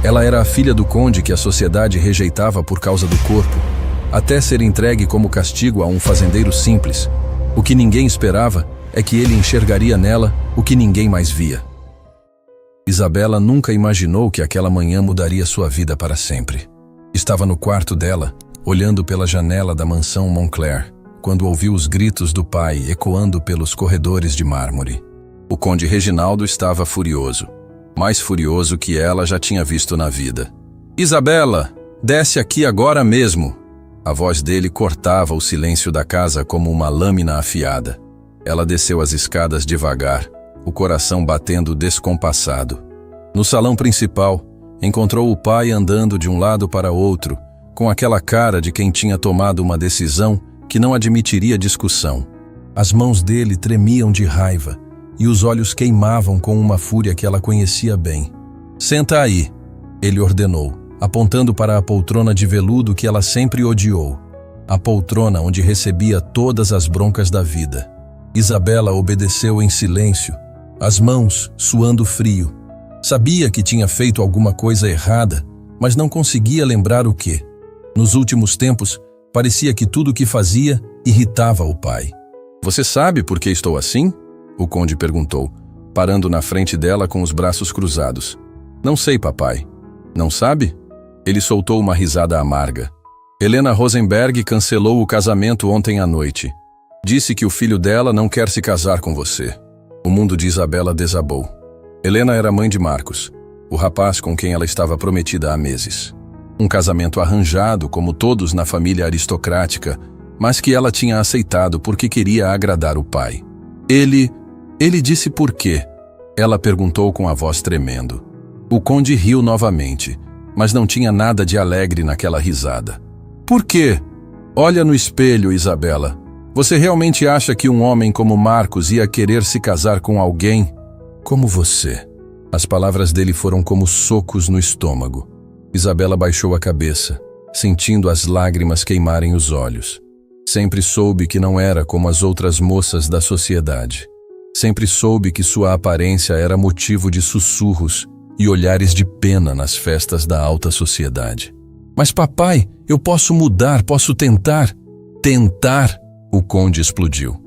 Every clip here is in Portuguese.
Ela era a filha do conde que a sociedade rejeitava por causa do corpo, até ser entregue como castigo a um fazendeiro simples. O que ninguém esperava é que ele enxergaria nela o que ninguém mais via. Isabela nunca imaginou que aquela manhã mudaria sua vida para sempre. Estava no quarto dela, olhando pela janela da mansão Montclair, quando ouviu os gritos do pai ecoando pelos corredores de mármore. O conde Reginaldo estava furioso, mais furioso que ela já tinha visto na vida. "Isabela, desce aqui agora mesmo!" A voz dele cortava o silêncio da casa como uma lâmina afiada. Ela desceu as escadas devagar, o coração batendo descompassado. No salão principal, encontrou o pai andando de um lado para outro, com aquela cara de quem tinha tomado uma decisão que não admitiria discussão. As mãos dele tremiam de raiva e os olhos queimavam com uma fúria que ela conhecia bem. "Senta aí", ele ordenou, apontando para a poltrona de veludo que ela sempre odiou. A poltrona onde recebia todas as broncas da vida. Isabela obedeceu em silêncio, as mãos suando frio. Sabia que tinha feito alguma coisa errada, mas não conseguia lembrar o quê. Nos últimos tempos, parecia que tudo o que fazia irritava o pai. "Você sabe por que estou assim?" o conde perguntou, parando na frente dela com os braços cruzados. "Não sei, papai." "Não sabe?" Ele soltou uma risada amarga. "Helena Rosenberg cancelou o casamento ontem à noite. Disse que o filho dela não quer se casar com você." O mundo de Isabela desabou. Helena era mãe de Marcos, o rapaz com quem ela estava prometida há meses. Um casamento arranjado, como todos na família aristocrática, mas que ela tinha aceitado porque queria agradar o pai. Ele disse por quê?" Ela perguntou com a voz tremendo. O conde riu novamente, mas não tinha nada de alegre naquela risada. "Por quê? Olha no espelho, Isabela. Você realmente acha que um homem como Marcos ia querer se casar com alguém como você?" As palavras dele foram como socos no estômago. Isabela baixou a cabeça, sentindo as lágrimas queimarem os olhos. Sempre soube que não era como as outras moças da sociedade. Sempre soube que sua aparência era motivo de sussurros e olhares de pena nas festas da alta sociedade. "Mas papai, eu posso mudar, posso tentar." "Tentar?" O conde explodiu.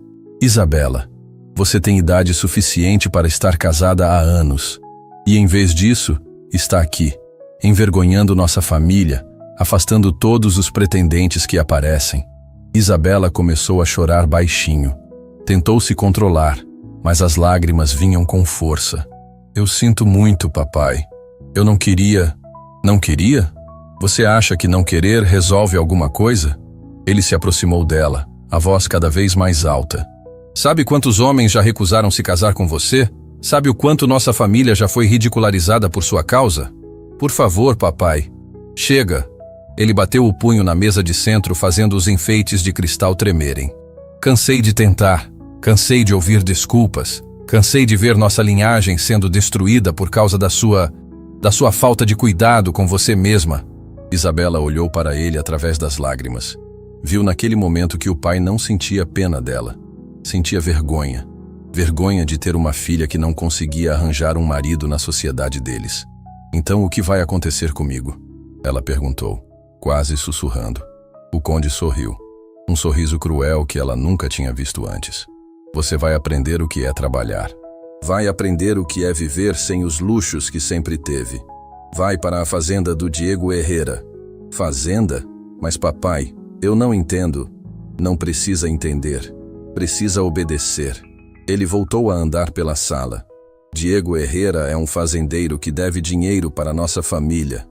"Isabela, você tem idade suficiente para estar casada há anos. E em vez disso, está aqui, envergonhando nossa família, afastando todos os pretendentes que aparecem." Isabela começou a chorar baixinho. Tentou se controlar, mas as lágrimas vinham com força. "Eu sinto muito, papai. Eu não queria." "Não queria? Você acha que não querer resolve alguma coisa?" Ele se aproximou dela, a voz cada vez mais alta. "Sabe quantos homens já recusaram se casar com você? Sabe o quanto nossa família já foi ridicularizada por sua causa? Por favor, papai. Chega." Ele bateu o punho na mesa de centro, fazendo os enfeites de cristal tremerem. "Cansei de tentar. Cansei de ouvir desculpas. Cansei de ver nossa linhagem sendo destruída por causa da sua falta de cuidado com você mesma." Isabela olhou para ele através das lágrimas. Viu naquele momento que o pai não sentia pena dela. Sentia vergonha. Vergonha de ter uma filha que não conseguia arranjar um marido na sociedade deles. "Então o que vai acontecer comigo?" ela perguntou, quase sussurrando. O conde sorriu. Um sorriso cruel que ela nunca tinha visto antes. "Você vai aprender o que é trabalhar. Vai aprender o que é viver sem os luxos que sempre teve. Vai para a fazenda do Diego Herrera." "Fazenda? Mas papai, eu não entendo." "Não precisa entender. Precisa obedecer." Ele voltou a andar pela sala. "Diego Herrera é um fazendeiro que deve dinheiro para nossa família.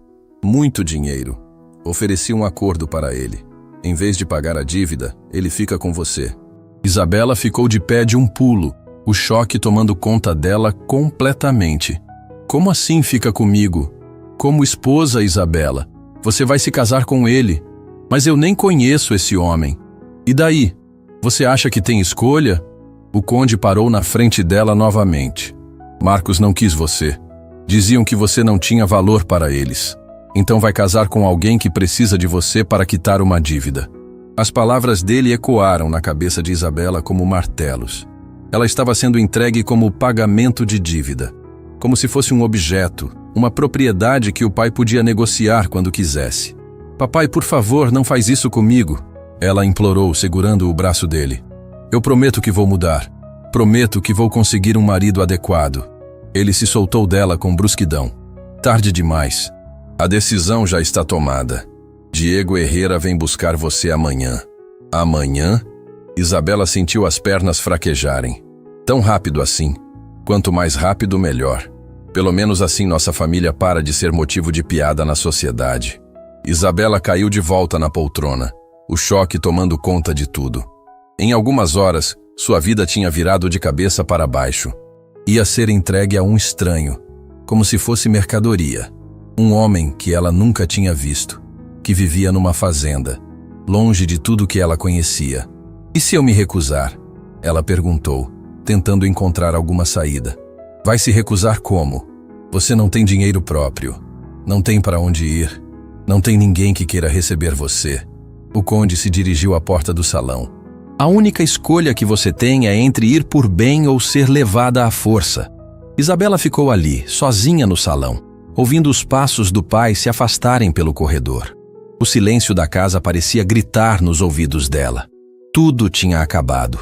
Muito dinheiro. Ofereci um acordo para ele. Em vez de pagar a dívida, ele fica com você." Isabela ficou de pé de um pulo, o choque tomando conta dela completamente. "Como assim fica comigo?" "Como esposa, Isabela. Você vai se casar com ele. Mas eu nem conheço esse homem. E daí? Você acha que tem escolha?" O conde parou na frente dela novamente. "Marcos não quis você. Diziam que você não tinha valor para eles. Então vai casar com alguém que precisa de você para quitar uma dívida." As palavras dele ecoaram na cabeça de Isabela como martelos. Ela estava sendo entregue como pagamento de dívida, como se fosse um objeto, Uma propriedade que o pai podia negociar quando quisesse. Papai, por favor, não faz isso comigo, ela implorou, segurando o braço dele. Eu prometo que vou mudar. Prometo que vou conseguir um marido adequado. Ele se soltou dela com brusquidão. Tarde demais. A decisão já está tomada. Diego Herrera vem buscar você amanhã. Amanhã? Isabela sentiu as pernas fraquejarem. Tão rápido assim. Quanto mais rápido, melhor. Pelo menos assim nossa família para de ser motivo de piada na sociedade. Isabela caiu de volta na poltrona, o choque tomando conta de tudo. Em algumas horas, sua vida tinha virado de cabeça para baixo. Ia ser entregue a um estranho, como se fosse mercadoria. Um homem que ela nunca tinha visto, que vivia numa fazenda, longe de tudo que ela conhecia. E se eu me recusar? Ela perguntou, tentando encontrar alguma saída. Vai se recusar como? Você não tem dinheiro próprio, não tem para onde ir, não tem ninguém que queira receber você. O conde se dirigiu à porta do salão. A única escolha que você tem é entre ir por bem ou ser levada à força. Isabela ficou ali, sozinha no salão, ouvindo os passos do pai se afastarem pelo corredor. O silêncio da casa parecia gritar nos ouvidos dela. Tudo tinha acabado.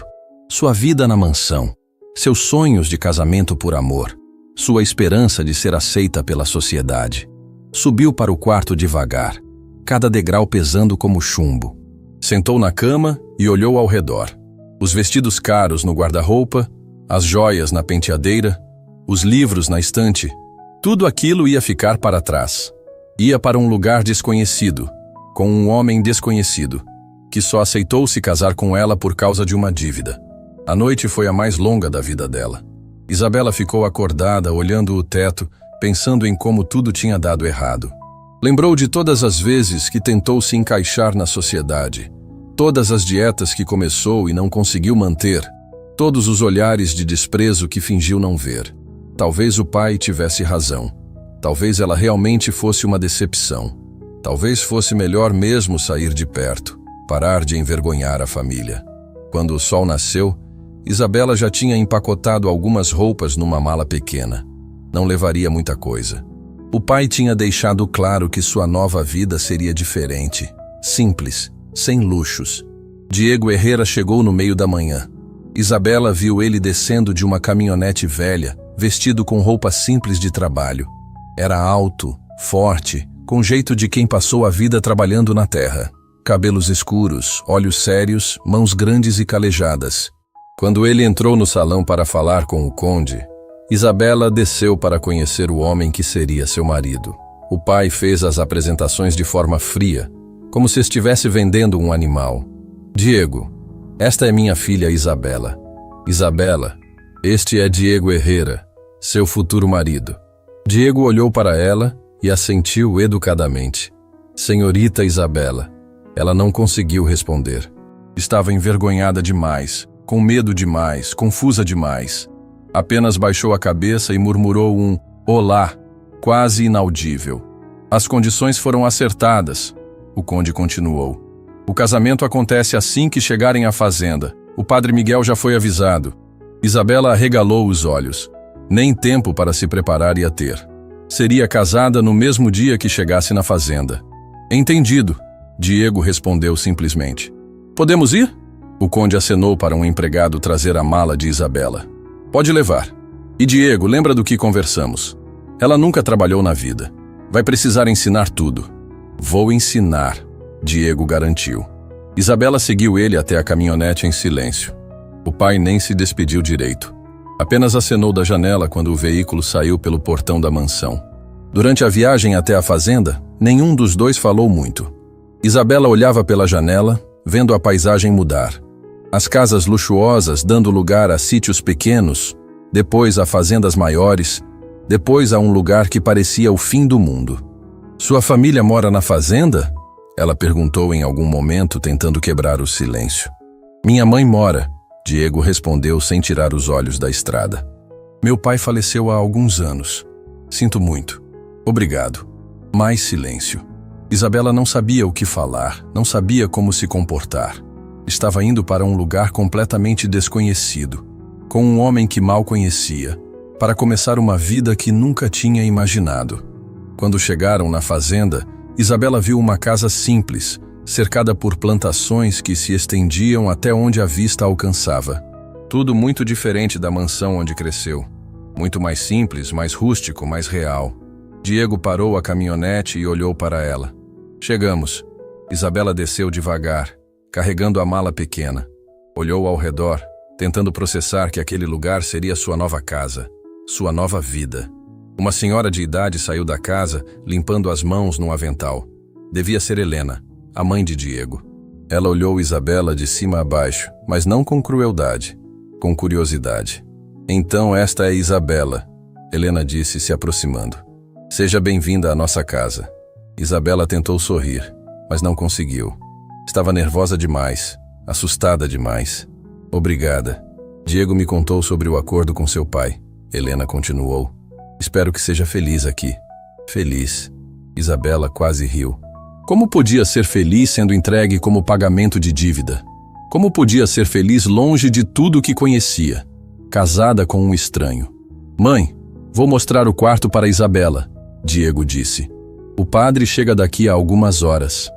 Sua vida na mansão, seus sonhos de casamento por amor, sua esperança de ser aceita pela sociedade. Subiu para o quarto devagar, cada degrau pesando como chumbo. Sentou na cama e olhou ao redor. Os vestidos caros no guarda-roupa, as joias na penteadeira, os livros na estante, tudo aquilo ia ficar para trás. Ia para um lugar desconhecido, com um homem desconhecido, que só aceitou se casar com ela por causa de uma dívida. A noite foi a mais longa da vida dela. Isabela ficou acordada, olhando o teto, pensando em como tudo tinha dado errado. Lembrou de todas as vezes que tentou se encaixar na sociedade, todas as dietas que começou e não conseguiu manter, todos os olhares de desprezo que fingiu não ver. Talvez o pai tivesse razão. Talvez ela realmente fosse uma decepção. Talvez fosse melhor mesmo sair de perto, parar de envergonhar a família. Quando o sol nasceu, Isabela já tinha empacotado algumas roupas numa mala pequena. Não levaria muita coisa. O pai tinha deixado claro que sua nova vida seria diferente, simples, sem luxos. Diego Herrera chegou no meio da manhã. Isabela viu ele descendo de uma caminhonete velha, vestido com roupa simples de trabalho. Era alto, forte, com jeito de quem passou a vida trabalhando na terra. Cabelos escuros, olhos sérios, mãos grandes e calejadas. Quando ele entrou no salão para falar com o conde, Isabela desceu para conhecer o homem que seria seu marido. O pai fez as apresentações de forma fria, como se estivesse vendendo um animal. Diego, esta é minha filha Isabela. Isabela, este é Diego Herrera, seu futuro marido. Diego olhou para ela e assentiu educadamente. Senhorita Isabela. Ela não conseguiu responder. Estava envergonhada demais, com medo demais, confusa demais. Apenas baixou a cabeça e murmurou um olá, quase inaudível. As condições foram acertadas, o conde continuou. O casamento acontece assim que chegarem à fazenda. O padre Miguel já foi avisado. Isabela arregalou os olhos. Nem tempo para se preparar ia ter. Seria casada no mesmo dia que chegasse na fazenda. Entendido, Diego respondeu simplesmente. Podemos ir? O conde acenou para um empregado trazer a mala de Isabela. Pode levar. E Diego, lembra do que conversamos. Ela nunca trabalhou na vida. Vai precisar ensinar tudo. Vou ensinar, Diego garantiu. Isabela seguiu ele até a caminhonete em silêncio. O pai nem se despediu direito. Apenas acenou da janela quando o veículo saiu pelo portão da mansão. Durante a viagem até a fazenda, nenhum dos dois falou muito. Isabela olhava pela janela, vendo a paisagem mudar. As casas luxuosas dando lugar a sítios pequenos, depois a fazendas maiores, depois a um lugar que parecia o fim do mundo. Sua família mora na fazenda? Ela perguntou em algum momento, tentando quebrar o silêncio. Minha mãe mora, Diego respondeu sem tirar os olhos da estrada. Meu pai faleceu há alguns anos. Sinto muito. Obrigado. Mais silêncio. Isabela não sabia o que falar, não sabia como se comportar. Estava indo para um lugar completamente desconhecido, com um homem que mal conhecia, para começar uma vida que nunca tinha imaginado. Quando chegaram na fazenda, Isabela viu uma casa simples, cercada por plantações que se estendiam até onde a vista alcançava. Tudo muito diferente da mansão onde cresceu. Muito mais simples, mais rústico, mais real. Diego parou a caminhonete e olhou para ela. Chegamos. Isabela desceu devagar, carregando a mala pequena. Olhou ao redor, tentando processar que aquele lugar seria sua nova casa, sua nova vida. Uma senhora de idade saiu da casa, limpando as mãos num avental. Devia ser Helena, a mãe de Diego. Ela olhou Isabela de cima a baixo, mas não com crueldade, com curiosidade. Então esta é Isabela, Helena disse, se aproximando. Seja bem-vinda à nossa casa. Isabela tentou sorrir, mas não conseguiu. Estava nervosa demais, assustada demais. Obrigada. Diego me contou sobre o acordo com seu pai. Helena continuou. Espero que seja feliz aqui. Feliz. Isabela quase riu. Como podia ser feliz sendo entregue como pagamento de dívida? Como podia ser feliz longe de tudo o que conhecia? Casada com um estranho. Mãe, vou mostrar o quarto para Isabela, Diego disse. O padre chega daqui a algumas horas.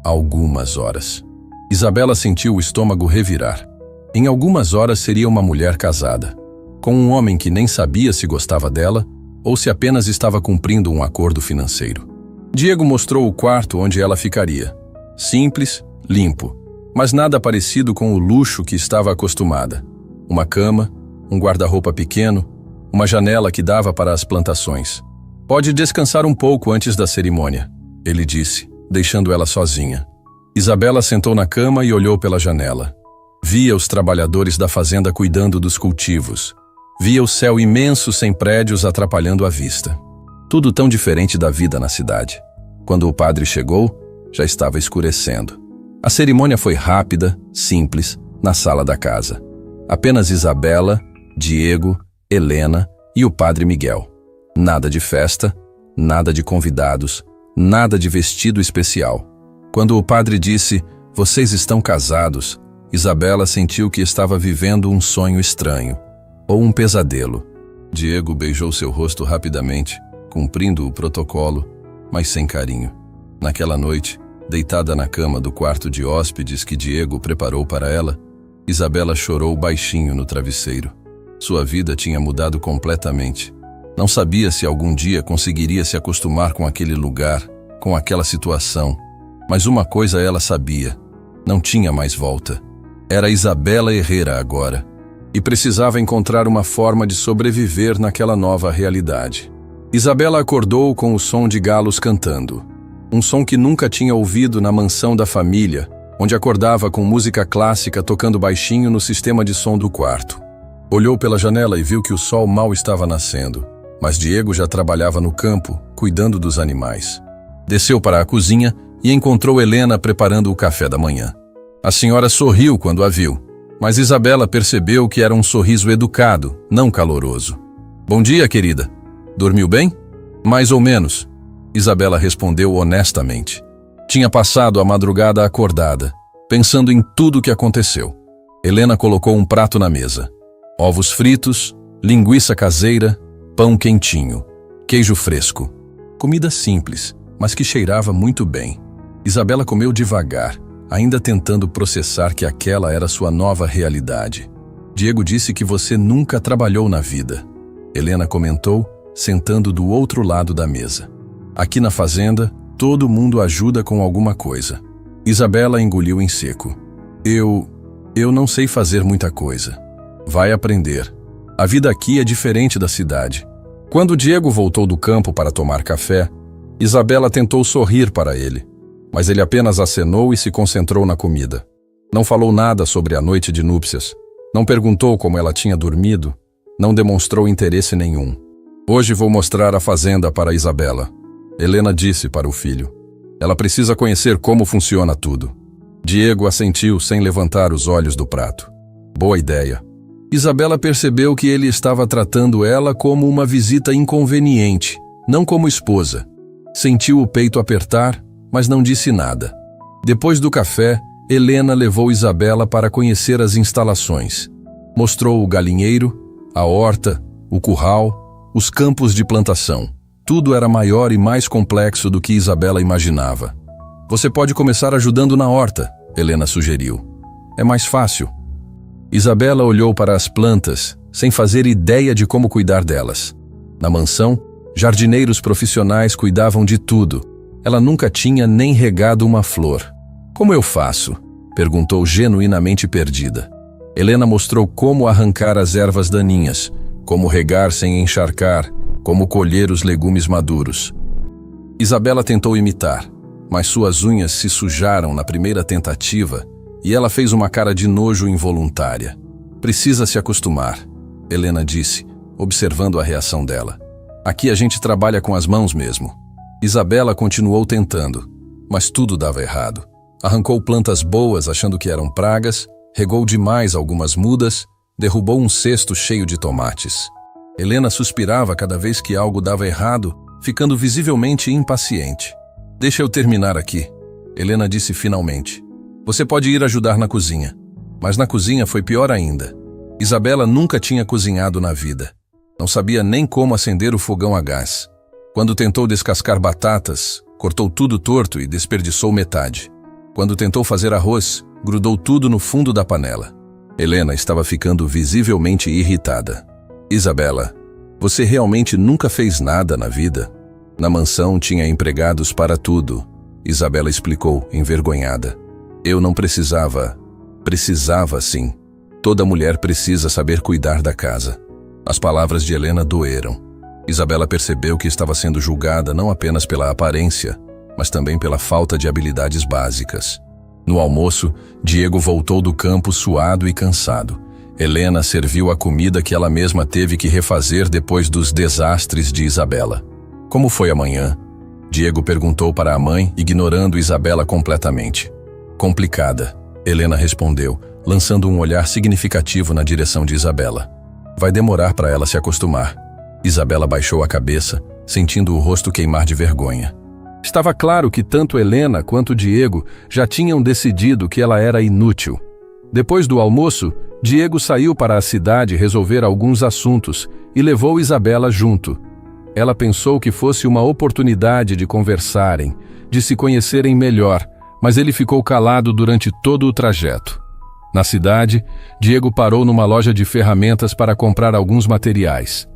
Algumas horas. Isabela sentiu o estômago revirar. Em algumas horas seria uma mulher casada, com um homem que nem sabia se gostava dela ou se apenas estava cumprindo um acordo financeiro. Diego mostrou o quarto onde ela ficaria. Simples, limpo, mas nada parecido com o luxo que estava acostumada. Uma cama, um guarda-roupa pequeno, uma janela que dava para as plantações. Pode descansar um pouco antes da cerimônia, ele disse, deixando ela sozinha. Isabela sentou na cama e olhou pela janela. Via os trabalhadores da fazenda cuidando dos cultivos. Via o céu imenso sem prédios atrapalhando a vista. Tudo tão diferente da vida na cidade. Quando o padre chegou, já estava escurecendo. A cerimônia foi rápida, simples, na sala da casa. Apenas Isabela, Diego, Helena e o padre Miguel. Nada de festa, nada de convidados, nada de vestido especial. Quando o padre disse, "Vocês estão casados", Isabela sentiu que estava vivendo um sonho estranho, ou um pesadelo. Diego beijou seu rosto rapidamente, cumprindo o protocolo, mas sem carinho. Naquela noite, deitada na cama do quarto de hóspedes que Diego preparou para ela, Isabela chorou baixinho no travesseiro. Sua vida tinha mudado completamente. Não sabia se algum dia conseguiria se acostumar com aquele lugar, com aquela situação. Mas uma coisa ela sabia, não tinha mais volta. Era Isabela Herrera agora, e precisava encontrar uma forma de sobreviver naquela nova realidade. Isabela acordou com o som de galos cantando. Um som que nunca tinha ouvido na mansão da família, onde acordava com música clássica tocando baixinho no sistema de som do quarto. Olhou pela janela e viu que o sol mal estava nascendo, mas Diego já trabalhava no campo, cuidando dos animais. Desceu para a cozinha e encontrou Helena preparando o café da manhã. A senhora sorriu quando a viu, mas Isabela percebeu que era um sorriso educado, não caloroso. "Bom dia, querida. Dormiu bem?" "Mais ou menos", Isabela respondeu honestamente. Tinha passado a madrugada acordada, pensando em tudo o que aconteceu. Helena colocou um prato na mesa. Ovos fritos, linguiça caseira, pão quentinho, queijo fresco. Comida simples, mas que cheirava muito bem. Isabela comeu devagar, ainda tentando processar que aquela era sua nova realidade. "Diego disse que você nunca trabalhou na vida", Helena comentou, sentando do outro lado da mesa. "Aqui na fazenda, todo mundo ajuda com alguma coisa." Isabela engoliu em seco. Eu não sei fazer muita coisa." "Vai aprender. A vida aqui é diferente da cidade." Quando Diego voltou do campo para tomar café, Isabela tentou sorrir para ele, mas ele apenas acenou e se concentrou na comida. Não falou nada sobre a noite de núpcias, não perguntou como ela tinha dormido, não demonstrou interesse nenhum. "Hoje vou mostrar a fazenda para Isabela", Helena disse para o filho. "Ela precisa conhecer como funciona tudo." Diego assentiu sem levantar os olhos do prato. "Boa ideia." Isabela percebeu que ele estava tratando ela como uma visita inconveniente, não como esposa. Sentiu o peito apertar, mas não disse nada. Depois do café, Helena levou Isabela para conhecer as instalações. Mostrou o galinheiro, a horta, o curral, os campos de plantação. Tudo era maior e mais complexo do que Isabela imaginava. Você pode começar ajudando na horta, Helena sugeriu. É mais fácil. Isabela olhou para as plantas, sem fazer ideia de como cuidar delas. Na mansão, jardineiros profissionais cuidavam de tudo. Ela nunca tinha nem regado uma flor. Como eu faço? Perguntou genuinamente perdida. Helena mostrou como arrancar as ervas daninhas, como regar sem encharcar, como colher os legumes maduros. Isabela tentou imitar, mas suas unhas se sujaram na primeira tentativa e ela fez uma cara de nojo involuntária. Precisa se acostumar, Helena disse, observando a reação dela. Aqui a gente trabalha com as mãos mesmo. Isabela continuou tentando, mas tudo dava errado. Arrancou plantas boas achando que eram pragas, regou demais algumas mudas, derrubou um cesto cheio de tomates. Helena suspirava cada vez que algo dava errado, ficando visivelmente impaciente. Deixa eu terminar aqui, Helena disse finalmente. Você pode ir ajudar na cozinha. Mas na cozinha foi pior ainda. Isabela nunca tinha cozinhado na vida. Não sabia nem como acender o fogão a gás. Quando tentou descascar batatas, cortou tudo torto e desperdiçou metade. Quando tentou fazer arroz, grudou tudo no fundo da panela. Helena estava ficando visivelmente irritada. Isabela, você realmente nunca fez nada na vida? Na mansão tinha empregados para tudo. Isabela explicou, envergonhada. Eu não precisava. Precisava sim. Toda mulher precisa saber cuidar da casa. As palavras de Helena doeram. Isabela percebeu que estava sendo julgada não apenas pela aparência, mas também pela falta de habilidades básicas. No almoço, Diego voltou do campo suado e cansado. Helena serviu a comida que ela mesma teve que refazer depois dos desastres de Isabela. Como foi amanhã? Diego perguntou para a mãe, ignorando Isabela completamente. Complicada, Helena respondeu, lançando um olhar significativo na direção de Isabela. Vai demorar para ela se acostumar. Isabela baixou a cabeça, sentindo o rosto queimar de vergonha. Estava claro que tanto Helena quanto Diego já tinham decidido que ela era inútil. Depois do almoço, Diego saiu para a cidade resolver alguns assuntos e levou Isabela junto. Ela pensou que fosse uma oportunidade de conversarem, de se conhecerem melhor, mas ele ficou calado durante todo o trajeto. Na cidade, Diego parou numa loja de ferramentas para comprar alguns materiais.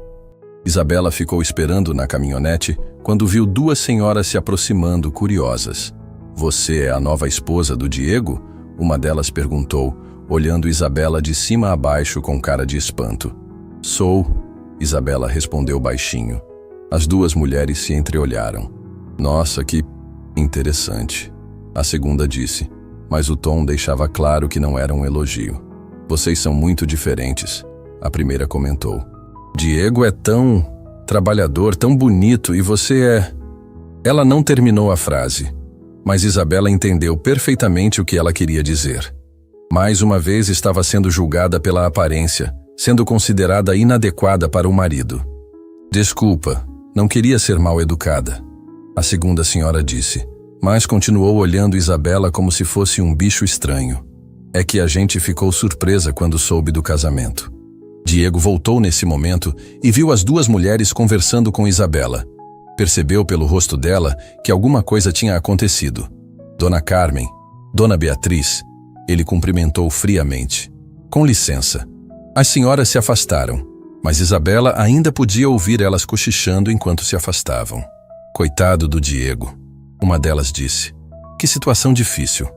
Isabela ficou esperando na caminhonete quando viu duas senhoras se aproximando, curiosas. Você é a nova esposa do Diego? Uma delas perguntou, olhando Isabela de cima a baixo com cara de espanto. Sou, Isabela respondeu baixinho. As duas mulheres se entreolharam. Nossa, que interessante, a segunda disse, mas o tom deixava claro que não era um elogio. Vocês são muito diferentes, a primeira comentou. Diego é tão trabalhador, tão bonito, e você é... Ela não terminou a frase, mas Isabela entendeu perfeitamente o que ela queria dizer. Mais uma vez estava sendo julgada pela aparência, sendo considerada inadequada para o marido. Desculpa, não queria ser mal educada, a segunda senhora disse, mas continuou olhando Isabela como se fosse um bicho estranho. É que a gente ficou surpresa quando soube do casamento. Diego voltou nesse momento e viu as duas mulheres conversando com Isabela. Percebeu pelo rosto dela que alguma coisa tinha acontecido. Dona Carmen, Dona Beatriz, ele cumprimentou friamente. Com licença. As senhoras se afastaram, mas Isabela ainda podia ouvir elas cochichando enquanto se afastavam. Coitado do Diego, uma delas disse. Que situação difícil.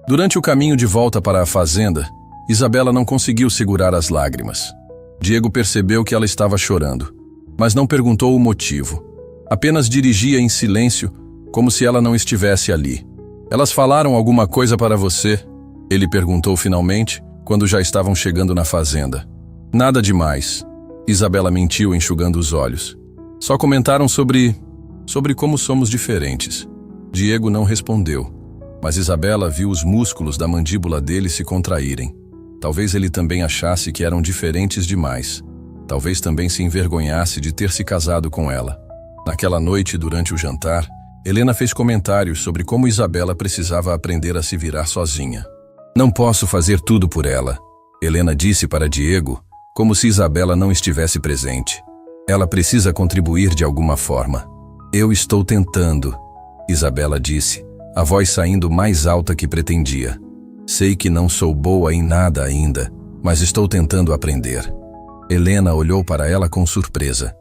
Durante o caminho de volta para a fazenda, Isabela não conseguiu segurar as lágrimas. Diego percebeu que ela estava chorando, mas não perguntou o motivo. Apenas dirigia em silêncio, como se ela não estivesse ali. Elas falaram alguma coisa para você? Ele perguntou finalmente, quando já estavam chegando na fazenda. Nada demais. Isabela mentiu, enxugando os olhos. Só comentaram sobre como somos diferentes. Diego não respondeu, mas Isabela viu os músculos da mandíbula dele se contraírem. Talvez ele também achasse que eram diferentes demais. Talvez também se envergonhasse de ter se casado com ela. Naquela noite, durante o jantar, Helena fez comentários sobre como Isabela precisava aprender a se virar sozinha. Não posso fazer tudo por ela, Helena disse para Diego, como se Isabela não estivesse presente. Ela precisa contribuir de alguma forma. Eu estou tentando, Isabela disse, a voz saindo mais alta que pretendia. Sei que não sou boa em nada ainda, mas estou tentando aprender. Helena olhou para ela com surpresa.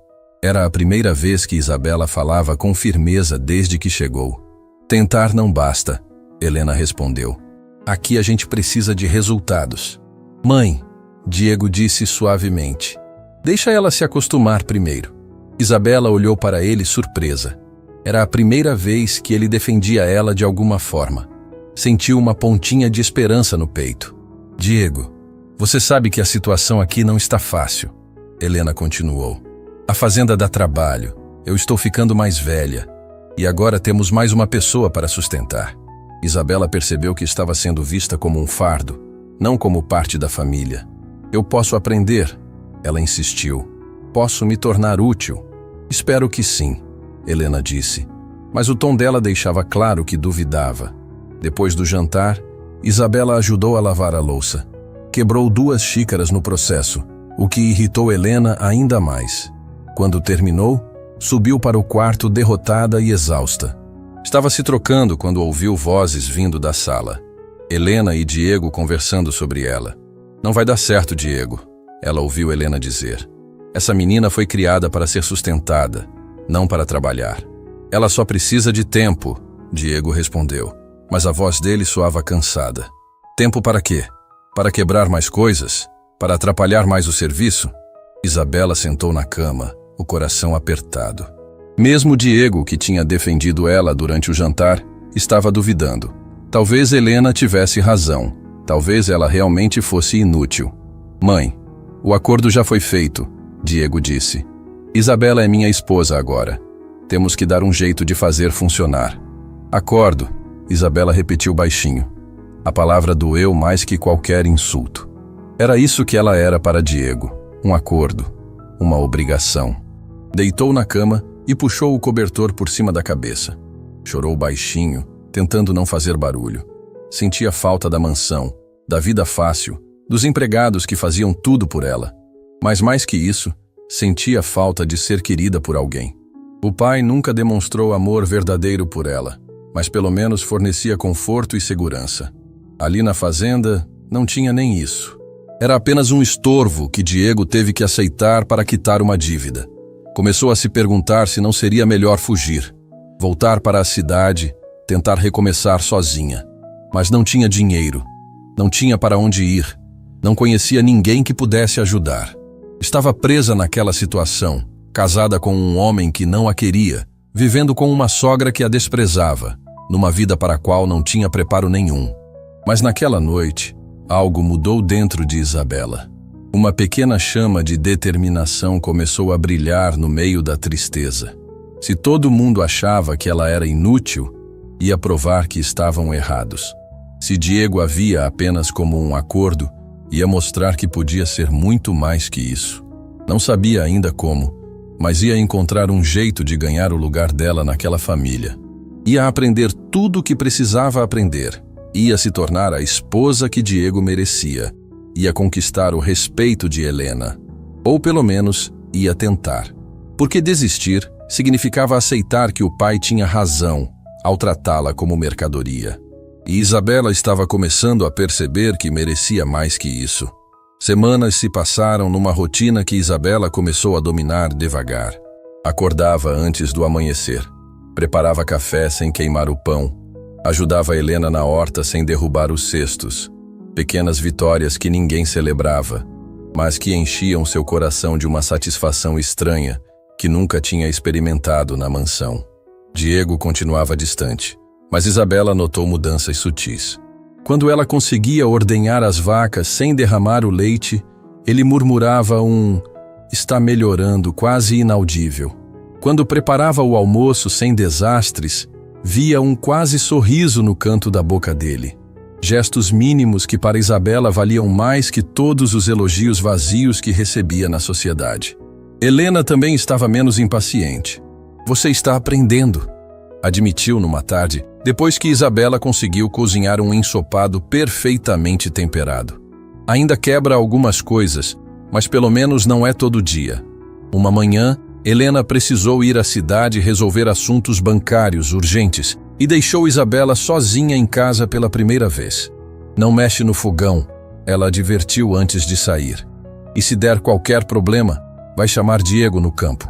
Era a primeira vez que Isabela falava com firmeza desde que chegou. Tentar não basta, Helena respondeu. Aqui a gente precisa de resultados. Mãe, Diego disse suavemente. Deixa ela se acostumar primeiro. Isabela olhou para ele surpresa. Era a primeira vez que ele defendia ela de alguma forma. Sentiu uma pontinha de esperança no peito. Diego, você sabe que a situação aqui não está fácil. Helena continuou. A fazenda dá trabalho. Eu estou ficando mais velha. E agora temos mais uma pessoa para sustentar. Isabela percebeu que estava sendo vista como um fardo, não como parte da família. Eu posso aprender, ela insistiu. Posso me tornar útil? Espero que sim, Helena disse. Mas o tom dela deixava claro que duvidava. Depois do jantar, Isabela ajudou a lavar a louça. Quebrou 2 xícaras no processo, o que irritou Helena ainda mais. Quando terminou, subiu para o quarto derrotada e exausta. Estava se trocando quando ouviu vozes vindo da sala. Helena e Diego conversando sobre ela. Não vai dar certo, Diego, ela ouviu Helena dizer. Essa menina foi criada para ser sustentada, não para trabalhar. Ela só precisa de tempo, Diego respondeu, mas a voz dele soava cansada. Tempo para quê? Para quebrar mais coisas? Para atrapalhar mais o serviço? Isabela sentou na cama, o coração apertado. Mesmo Diego, que tinha defendido ela durante o jantar, estava duvidando. Talvez Helena tivesse razão. Talvez ela realmente fosse inútil. Mãe, o acordo já foi feito, Diego disse. Isabela é minha esposa agora. Temos que dar um jeito de fazer funcionar. Acordo, Isabela repetiu baixinho. A palavra doeu mais que qualquer insulto. Era isso que ela era para Diego. Um acordo. Uma obrigação. Deitou na cama e puxou o cobertor por cima da cabeça. Chorou baixinho, tentando não fazer barulho. Sentia falta da mansão, da vida fácil, dos empregados que faziam tudo por ela. Mas mais que isso, sentia falta de ser querida por alguém. O pai nunca demonstrou amor verdadeiro por ela, mas pelo menos fornecia conforto e segurança. Ali na fazenda, não tinha nem isso. Era apenas um estorvo que Diego teve que aceitar para quitar uma dívida. Começou a se perguntar se não seria melhor fugir, voltar para a cidade, tentar recomeçar sozinha. Mas não tinha dinheiro, não tinha para onde ir, não conhecia ninguém que pudesse ajudar. Estava presa naquela situação, casada com um homem que não a queria, vivendo com uma sogra que a desprezava, numa vida para a qual não tinha preparo nenhum. Mas naquela noite, algo mudou dentro de Isabela. Uma pequena chama de determinação começou a brilhar no meio da tristeza. Se todo mundo achava que ela era inútil, ia provar que estavam errados. Se Diego a via apenas como um acordo, ia mostrar que podia ser muito mais que isso. Não sabia ainda como, mas ia encontrar um jeito de ganhar o lugar dela naquela família. Ia aprender tudo o que precisava aprender. Ia se tornar a esposa que Diego merecia. Ia conquistar o respeito de Helena. Ou pelo menos, ia tentar. Porque desistir significava aceitar que o pai tinha razão ao tratá-la como mercadoria. E Isabela estava começando a perceber que merecia mais que isso. Semanas se passaram numa rotina que Isabela começou a dominar devagar. Acordava antes do amanhecer. Preparava café sem queimar o pão. Ajudava Helena na horta sem derrubar os cestos. Pequenas vitórias que ninguém celebrava, mas que enchiam seu coração de uma satisfação estranha que nunca tinha experimentado na mansão. Diego continuava distante, mas Isabela notou mudanças sutis. Quando ela conseguia ordenhar as vacas sem derramar o leite, ele murmurava "está melhorando", quase inaudível. Quando preparava o almoço sem desastres, via um quase sorriso no canto da boca dele. Gestos mínimos que para Isabela valiam mais que todos os elogios vazios que recebia na sociedade. Helena também estava menos impaciente. "Você está aprendendo", admitiu numa tarde, depois que Isabela conseguiu cozinhar um ensopado perfeitamente temperado. "Ainda quebra algumas coisas, mas pelo menos não é todo dia." Uma manhã, Helena precisou ir à cidade resolver assuntos bancários urgentes e deixou Isabela sozinha em casa pela primeira vez. Não mexe no fogão, ela advertiu antes de sair. E se der qualquer problema, vai chamar Diego no campo.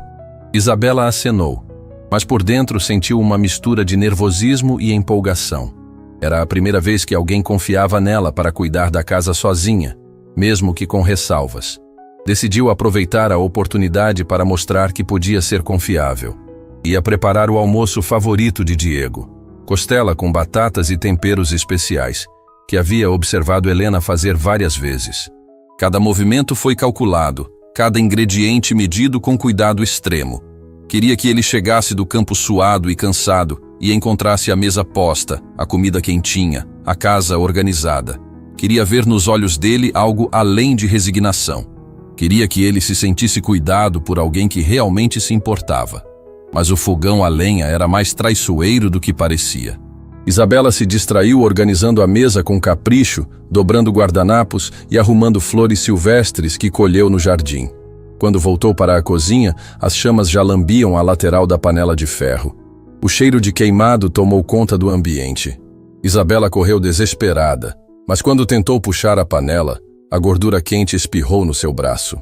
Isabela acenou, mas por dentro sentiu uma mistura de nervosismo e empolgação. Era a primeira vez que alguém confiava nela para cuidar da casa sozinha, mesmo que com ressalvas. Decidiu aproveitar a oportunidade para mostrar que podia ser confiável. Ia preparar o almoço favorito de Diego, costela com batatas e temperos especiais, que havia observado Helena fazer várias vezes. Cada movimento foi calculado, cada ingrediente medido com cuidado extremo. Queria que ele chegasse do campo suado e cansado e encontrasse a mesa posta, a comida quentinha, a casa organizada. Queria ver nos olhos dele algo além de resignação. Queria que ele se sentisse cuidado por alguém que realmente se importava. Mas o fogão a lenha era mais traiçoeiro do que parecia. Isabela se distraiu organizando a mesa com capricho, dobrando guardanapos e arrumando flores silvestres que colheu no jardim. Quando voltou para a cozinha, as chamas já lambiam a lateral da panela de ferro. O cheiro de queimado tomou conta do ambiente. Isabela correu desesperada, mas quando tentou puxar a panela, a gordura quente espirrou no seu braço.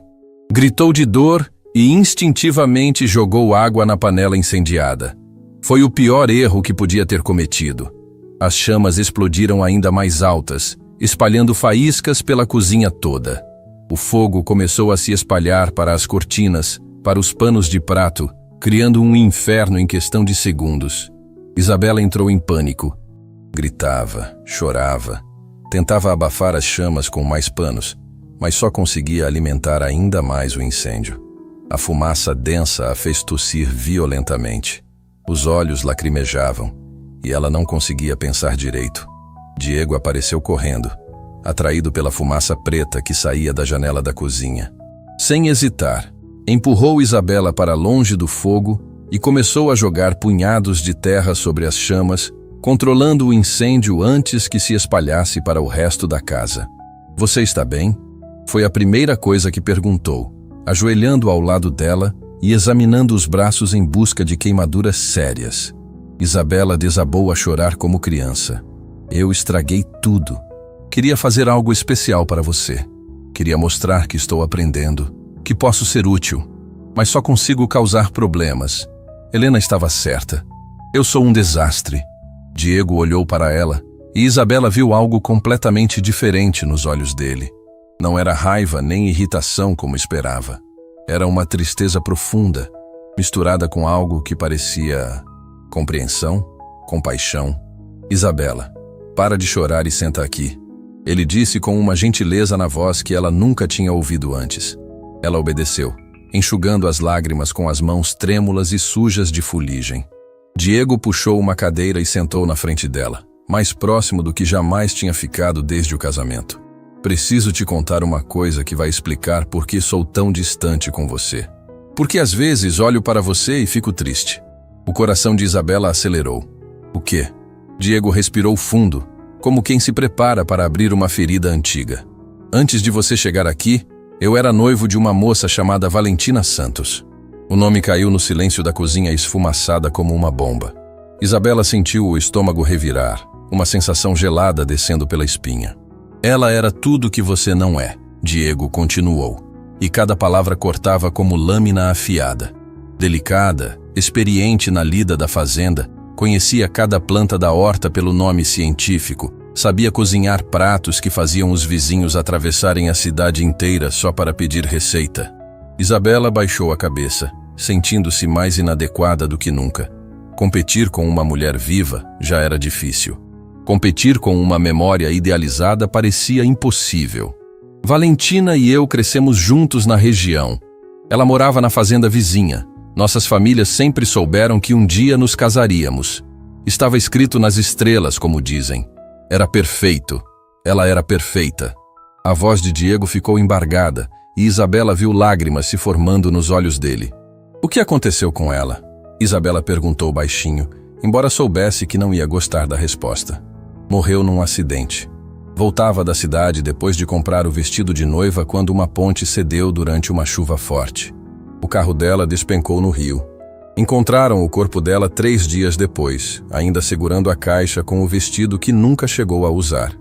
Gritou de dor e instintivamente jogou água na panela incendiada. Foi o pior erro que podia ter cometido. As chamas explodiram ainda mais altas, espalhando faíscas pela cozinha toda. O fogo começou a se espalhar para as cortinas, para os panos de prato, criando um inferno em questão de segundos. Isabela entrou em pânico. Gritava, chorava. Tentava abafar as chamas com mais panos, mas só conseguia alimentar ainda mais o incêndio. A fumaça densa a fez tossir violentamente. Os olhos lacrimejavam, e ela não conseguia pensar direito. Diego apareceu correndo, atraído pela fumaça preta que saía da janela da cozinha. Sem hesitar, empurrou Isabela para longe do fogo e começou a jogar punhados de terra sobre as chamas, controlando o incêndio antes que se espalhasse para o resto da casa. "Você está bem?" Foi a primeira coisa que perguntou, ajoelhando ao lado dela e examinando os braços em busca de queimaduras sérias. Isabela desabou a chorar como criança. "Eu estraguei tudo. Queria fazer algo especial para você. Queria mostrar que estou aprendendo, que posso ser útil, mas só consigo causar problemas. Helena estava certa. Eu sou um desastre." Diego olhou para ela e Isabela viu algo completamente diferente nos olhos dele. Não era raiva nem irritação como esperava. Era uma tristeza profunda, misturada com algo que parecia compreensão, compaixão. "Isabela, para de chorar e senta aqui", ele disse com uma gentileza na voz que ela nunca tinha ouvido antes. Ela obedeceu, enxugando as lágrimas com as mãos trêmulas e sujas de fuligem. Diego puxou uma cadeira e sentou na frente dela, mais próximo do que jamais tinha ficado desde o casamento. "Preciso te contar uma coisa que vai explicar por que sou tão distante com você. Porque às vezes olho para você e fico triste." O coração de Isabela acelerou. "O quê?" Diego respirou fundo, como quem se prepara para abrir uma ferida antiga. "Antes de você chegar aqui, eu era noivo de uma moça chamada Valentina Santos." O nome caiu no silêncio da cozinha esfumaçada como uma bomba. Isabela sentiu o estômago revirar, uma sensação gelada descendo pela espinha. "Ela era tudo que você não é", Diego continuou, e cada palavra cortava como lâmina afiada. Delicada, experiente na lida da fazenda, conhecia cada planta da horta pelo nome científico, sabia cozinhar pratos que faziam os vizinhos atravessarem a cidade inteira só para pedir receita. Isabela baixou a cabeça, sentindo-se mais inadequada do que nunca. Competir com uma mulher viva já era difícil. Competir com uma memória idealizada parecia impossível. "Valentina e eu crescemos juntos na região. Ela morava na fazenda vizinha. Nossas famílias sempre souberam que um dia nos casaríamos. Estava escrito nas estrelas, como dizem. Era perfeito. Ela era perfeita." A voz de Diego ficou embargada e Isabela viu lágrimas se formando nos olhos dele. "O que aconteceu com ela?" Isabela perguntou baixinho, embora soubesse que não ia gostar da resposta. "Morreu num acidente. Voltava da cidade depois de comprar o vestido de noiva quando uma ponte cedeu durante uma chuva forte. O carro dela despencou no rio. Encontraram o corpo dela 3 dias depois, ainda segurando a caixa com o vestido que nunca chegou a usar.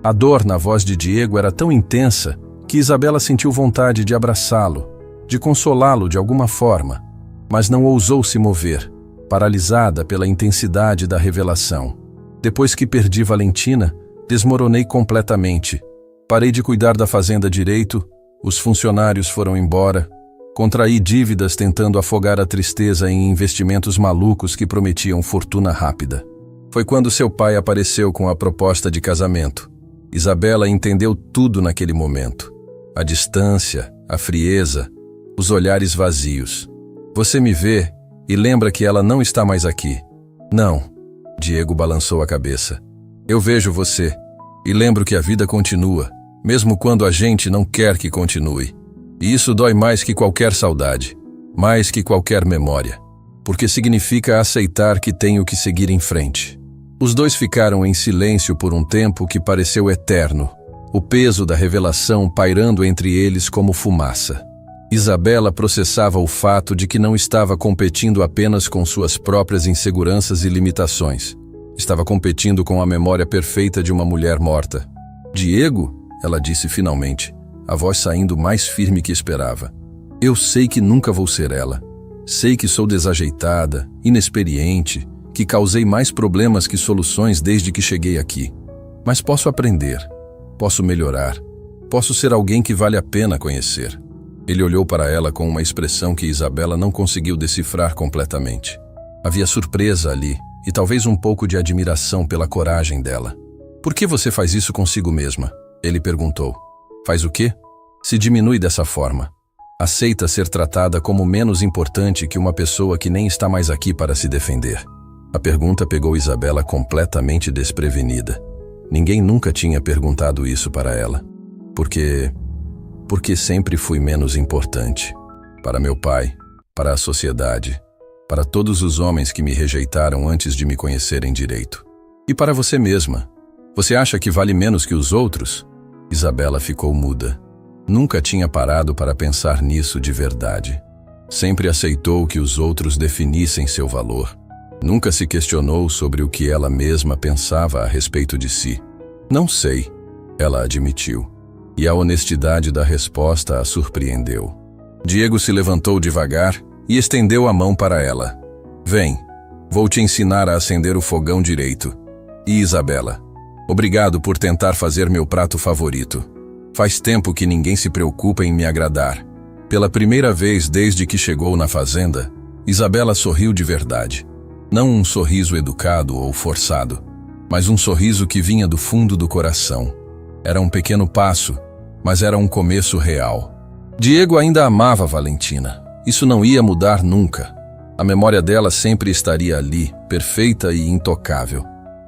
A dor na voz de Diego era tão intensa que Isabela sentiu vontade de abraçá-lo, de consolá-lo de alguma forma, mas não ousou se mover, paralisada pela intensidade da revelação. Depois que perdi Valentina, desmoronei completamente. Parei de cuidar da fazenda direito, os funcionários foram embora, contraí dívidas tentando afogar a tristeza em investimentos malucos que prometiam fortuna rápida. Foi quando seu pai apareceu com a proposta de casamento. Isabela entendeu tudo naquele momento. A distância, a frieza, os olhares vazios. Você me vê e lembra que ela não está mais aqui. Não, Diego balançou a cabeça. Eu vejo você e lembro que a vida continua, mesmo quando a gente não quer que continue. E isso dói mais que qualquer saudade, mais que qualquer memória, porque significa aceitar que tenho que seguir em frente. Os dois ficaram em silêncio por um tempo que pareceu eterno, o peso da revelação pairando entre eles como fumaça. Isabela processava o fato de que não estava competindo apenas com suas próprias inseguranças e limitações. Estava competindo com a memória perfeita de uma mulher morta. Diego, ela disse finalmente, a voz saindo mais firme que esperava. Eu sei que nunca vou ser ela. Sei que sou desajeitada, inexperiente, que causei mais problemas que soluções desde que cheguei aqui. Mas posso aprender, posso melhorar, posso ser alguém que vale a pena conhecer. Ele olhou para ela com uma expressão que Isabela não conseguiu decifrar completamente. Havia surpresa ali e talvez um pouco de admiração pela coragem dela. Por que você faz isso consigo mesma? Ele perguntou. Faz o quê? Se diminui dessa forma. Aceita ser tratada como menos importante que uma pessoa que nem está mais aqui para se defender. A pergunta pegou Isabela completamente desprevenida. Ninguém nunca tinha perguntado isso para ela. Porque sempre fui menos importante. Para meu pai, para a sociedade, para todos os homens que me rejeitaram antes de me conhecerem direito. E para você mesma. Você acha que vale menos que os outros? Isabela ficou muda. Nunca tinha parado para pensar nisso de verdade. Sempre aceitou que os outros definissem seu valor. Nunca se questionou sobre o que ela mesma pensava a respeito de si. Não sei, ela admitiu. E a honestidade da resposta a surpreendeu. Diego se levantou devagar e estendeu a mão para ela. Vem, vou te ensinar a acender o fogão direito. E Isabela, obrigado por tentar fazer meu prato favorito. Faz tempo que ninguém se preocupa em me agradar. Pela primeira vez desde que chegou na fazenda, Isabela sorriu de verdade. Não um sorriso educado ou forçado, mas um sorriso que vinha do fundo do coração. Era um pequeno passo, mas era um começo real. Diego ainda amava Valentina. Isso não ia mudar nunca. A memória dela sempre estaria ali, perfeita e intocável.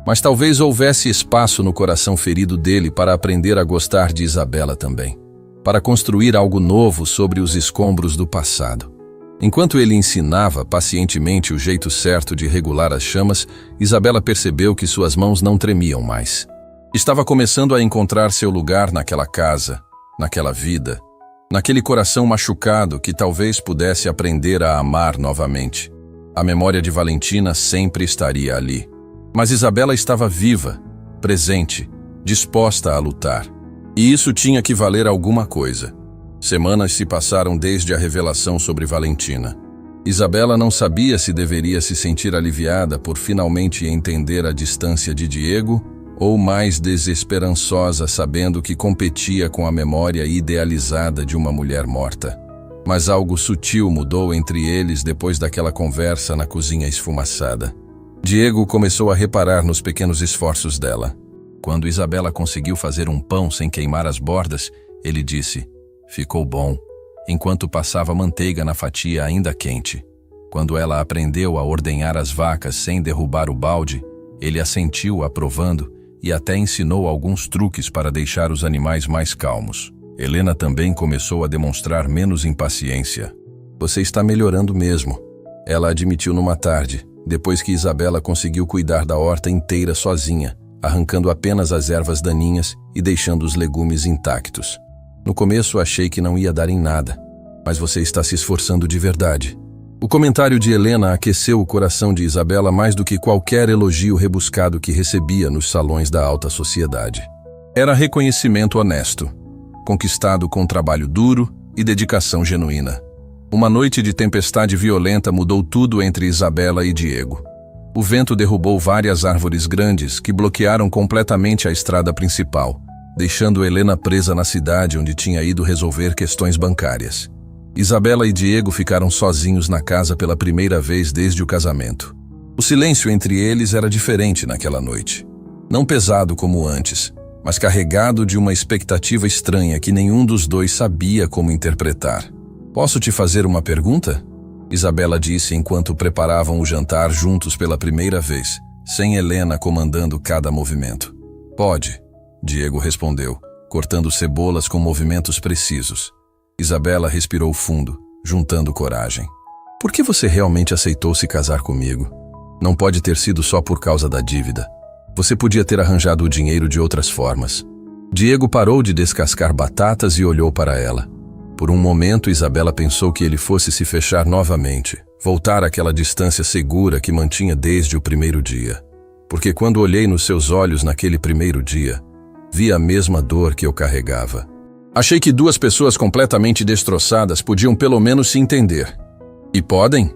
Mas talvez houvesse espaço no coração ferido dele para aprender a gostar de Isabela também. Para construir algo novo sobre os escombros do passado. Enquanto ele ensinava pacientemente o jeito certo de regular as chamas, Isabela percebeu que suas mãos não tremiam mais. Estava começando a encontrar seu lugar naquela casa, naquela vida, naquele coração machucado que talvez pudesse aprender a amar novamente. A memória de Valentina sempre estaria ali. Mas Isabela estava viva, presente, disposta a lutar. E isso tinha que valer alguma coisa. Semanas se passaram desde a revelação sobre Valentina. Isabela não sabia se deveria se sentir aliviada por finalmente entender a distância de Diego ou mais desesperançosa sabendo que competia com a memória idealizada de uma mulher morta. Mas algo sutil mudou entre eles depois daquela conversa na cozinha esfumaçada. Diego começou a reparar nos pequenos esforços dela. Quando Isabela conseguiu fazer um pão sem queimar as bordas, ele disse, ficou bom, enquanto passava manteiga na fatia ainda quente. Quando ela aprendeu a ordenhar as vacas sem derrubar o balde, ele assentiu aprovando e até ensinou alguns truques para deixar os animais mais calmos. Helena também começou a demonstrar menos impaciência. Você está melhorando mesmo, ela admitiu numa tarde, depois que Isabela conseguiu cuidar da horta inteira sozinha, arrancando apenas as ervas daninhas e deixando os legumes intactos. No começo achei que não ia dar em nada. Mas você está se esforçando de verdade. O comentário de Helena aqueceu o coração de Isabela mais do que qualquer elogio rebuscado que recebia nos salões da alta sociedade. Era reconhecimento honesto, conquistado com trabalho duro e dedicação genuína. Uma noite de tempestade violenta mudou tudo entre Isabela e Diego. O vento derrubou várias árvores grandes que bloquearam completamente a estrada principal, deixando Helena presa na cidade onde tinha ido resolver questões bancárias. Isabela e Diego ficaram sozinhos na casa pela primeira vez desde o casamento. O silêncio entre eles era diferente naquela noite. Não pesado como antes, mas carregado de uma expectativa estranha que nenhum dos dois sabia como interpretar. "Posso te fazer uma pergunta?" Isabela disse enquanto preparavam o jantar juntos pela primeira vez, sem Helena comandando cada movimento. "Pode", Diego respondeu, cortando cebolas com movimentos precisos. Isabela respirou fundo, juntando coragem. "Por que você realmente aceitou se casar comigo? Não pode ter sido só por causa da dívida. Você podia ter arranjado o dinheiro de outras formas." Diego parou de descascar batatas e olhou para ela. Por um momento, Isabela pensou que ele fosse se fechar novamente, voltar àquela distância segura que mantinha desde o primeiro dia. Porque quando olhei nos seus olhos naquele primeiro dia, vi a mesma dor que eu carregava. Achei que duas pessoas completamente destroçadas podiam pelo menos se entender. "E podem?"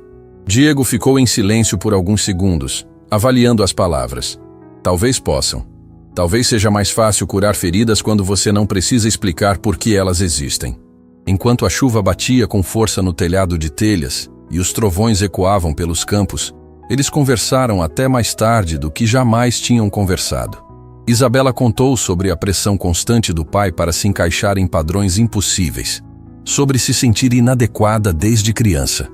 Diego ficou em silêncio por alguns segundos, avaliando as palavras. "Talvez possam. Talvez seja mais fácil curar feridas quando você não precisa explicar por que elas existem." Enquanto a chuva batia com força no telhado de telhas e os trovões ecoavam pelos campos, eles conversaram até mais tarde do que jamais tinham conversado. Isabela contou sobre a pressão constante do pai para se encaixar em padrões impossíveis, sobre se sentir inadequada desde criança.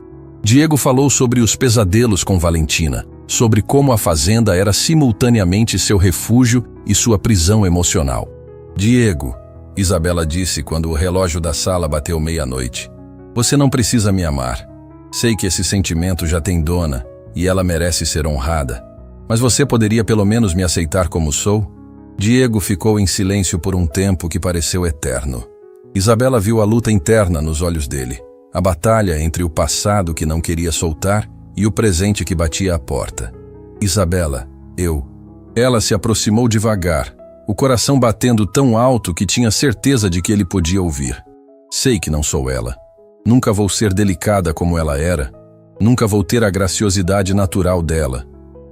Diego falou sobre os pesadelos com Valentina, sobre como a fazenda era simultaneamente seu refúgio e sua prisão emocional. "Diego", Isabela disse quando o relógio da sala bateu meia-noite, "você não precisa me amar. Sei que esse sentimento já tem dona e ela merece ser honrada. Mas você poderia pelo menos me aceitar como sou?" Diego ficou em silêncio por um tempo que pareceu eterno. Isabela viu a luta interna nos olhos dele, a batalha entre o passado que não queria soltar e o presente que batia à porta. "Isabela, eu..." Ela se aproximou devagar, o coração batendo tão alto que tinha certeza de que ele podia ouvir. "Sei que não sou ela. Nunca vou ser delicada como ela era. Nunca vou ter a graciosidade natural dela.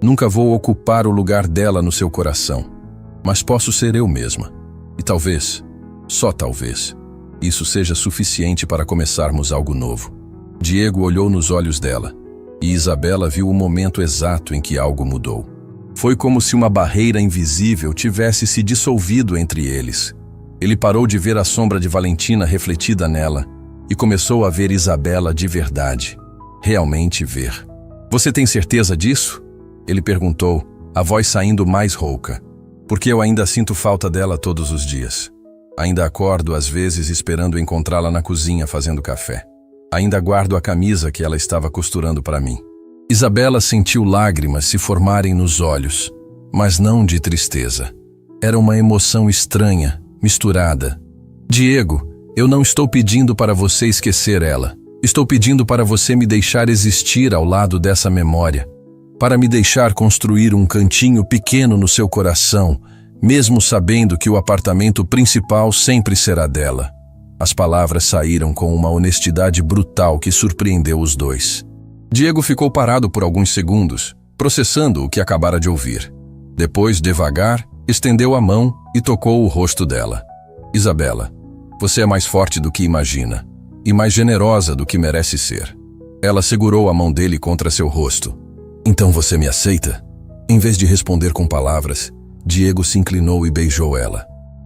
Nunca vou ocupar o lugar dela no seu coração. Mas posso ser eu mesma. E talvez, só talvez, isso seja suficiente para começarmos algo novo." Diego olhou nos olhos dela, e Isabela viu o momento exato em que algo mudou. Foi como se uma barreira invisível tivesse se dissolvido entre eles. Ele parou de ver a sombra de Valentina refletida nela e começou a ver Isabela de verdade, realmente ver. "Você tem certeza disso?" ele perguntou, a voz saindo mais rouca. "Porque eu ainda sinto falta dela todos os dias. Ainda acordo às vezes esperando encontrá-la na cozinha fazendo café. Ainda guardo a camisa que ela estava costurando para mim." Isabela sentiu lágrimas se formarem nos olhos, mas não de tristeza. Era uma emoção estranha, misturada. "Diego, eu não estou pedindo para você esquecer ela. Estou pedindo para você me deixar existir ao lado dessa memória. Para me deixar construir um cantinho pequeno no seu coração, mesmo sabendo que o apartamento principal sempre será dela." As palavras saíram com uma honestidade brutal que surpreendeu os dois. Diego ficou parado por alguns segundos, processando o que acabara de ouvir. Depois, devagar, estendeu a mão e tocou o rosto dela. "Isabela, você é mais forte do que imagina, e mais generosa do que merece ser." Ela segurou a mão dele contra seu rosto. "Então você me aceita?" Em vez de responder com palavras, Diego se inclinou e beijou ela.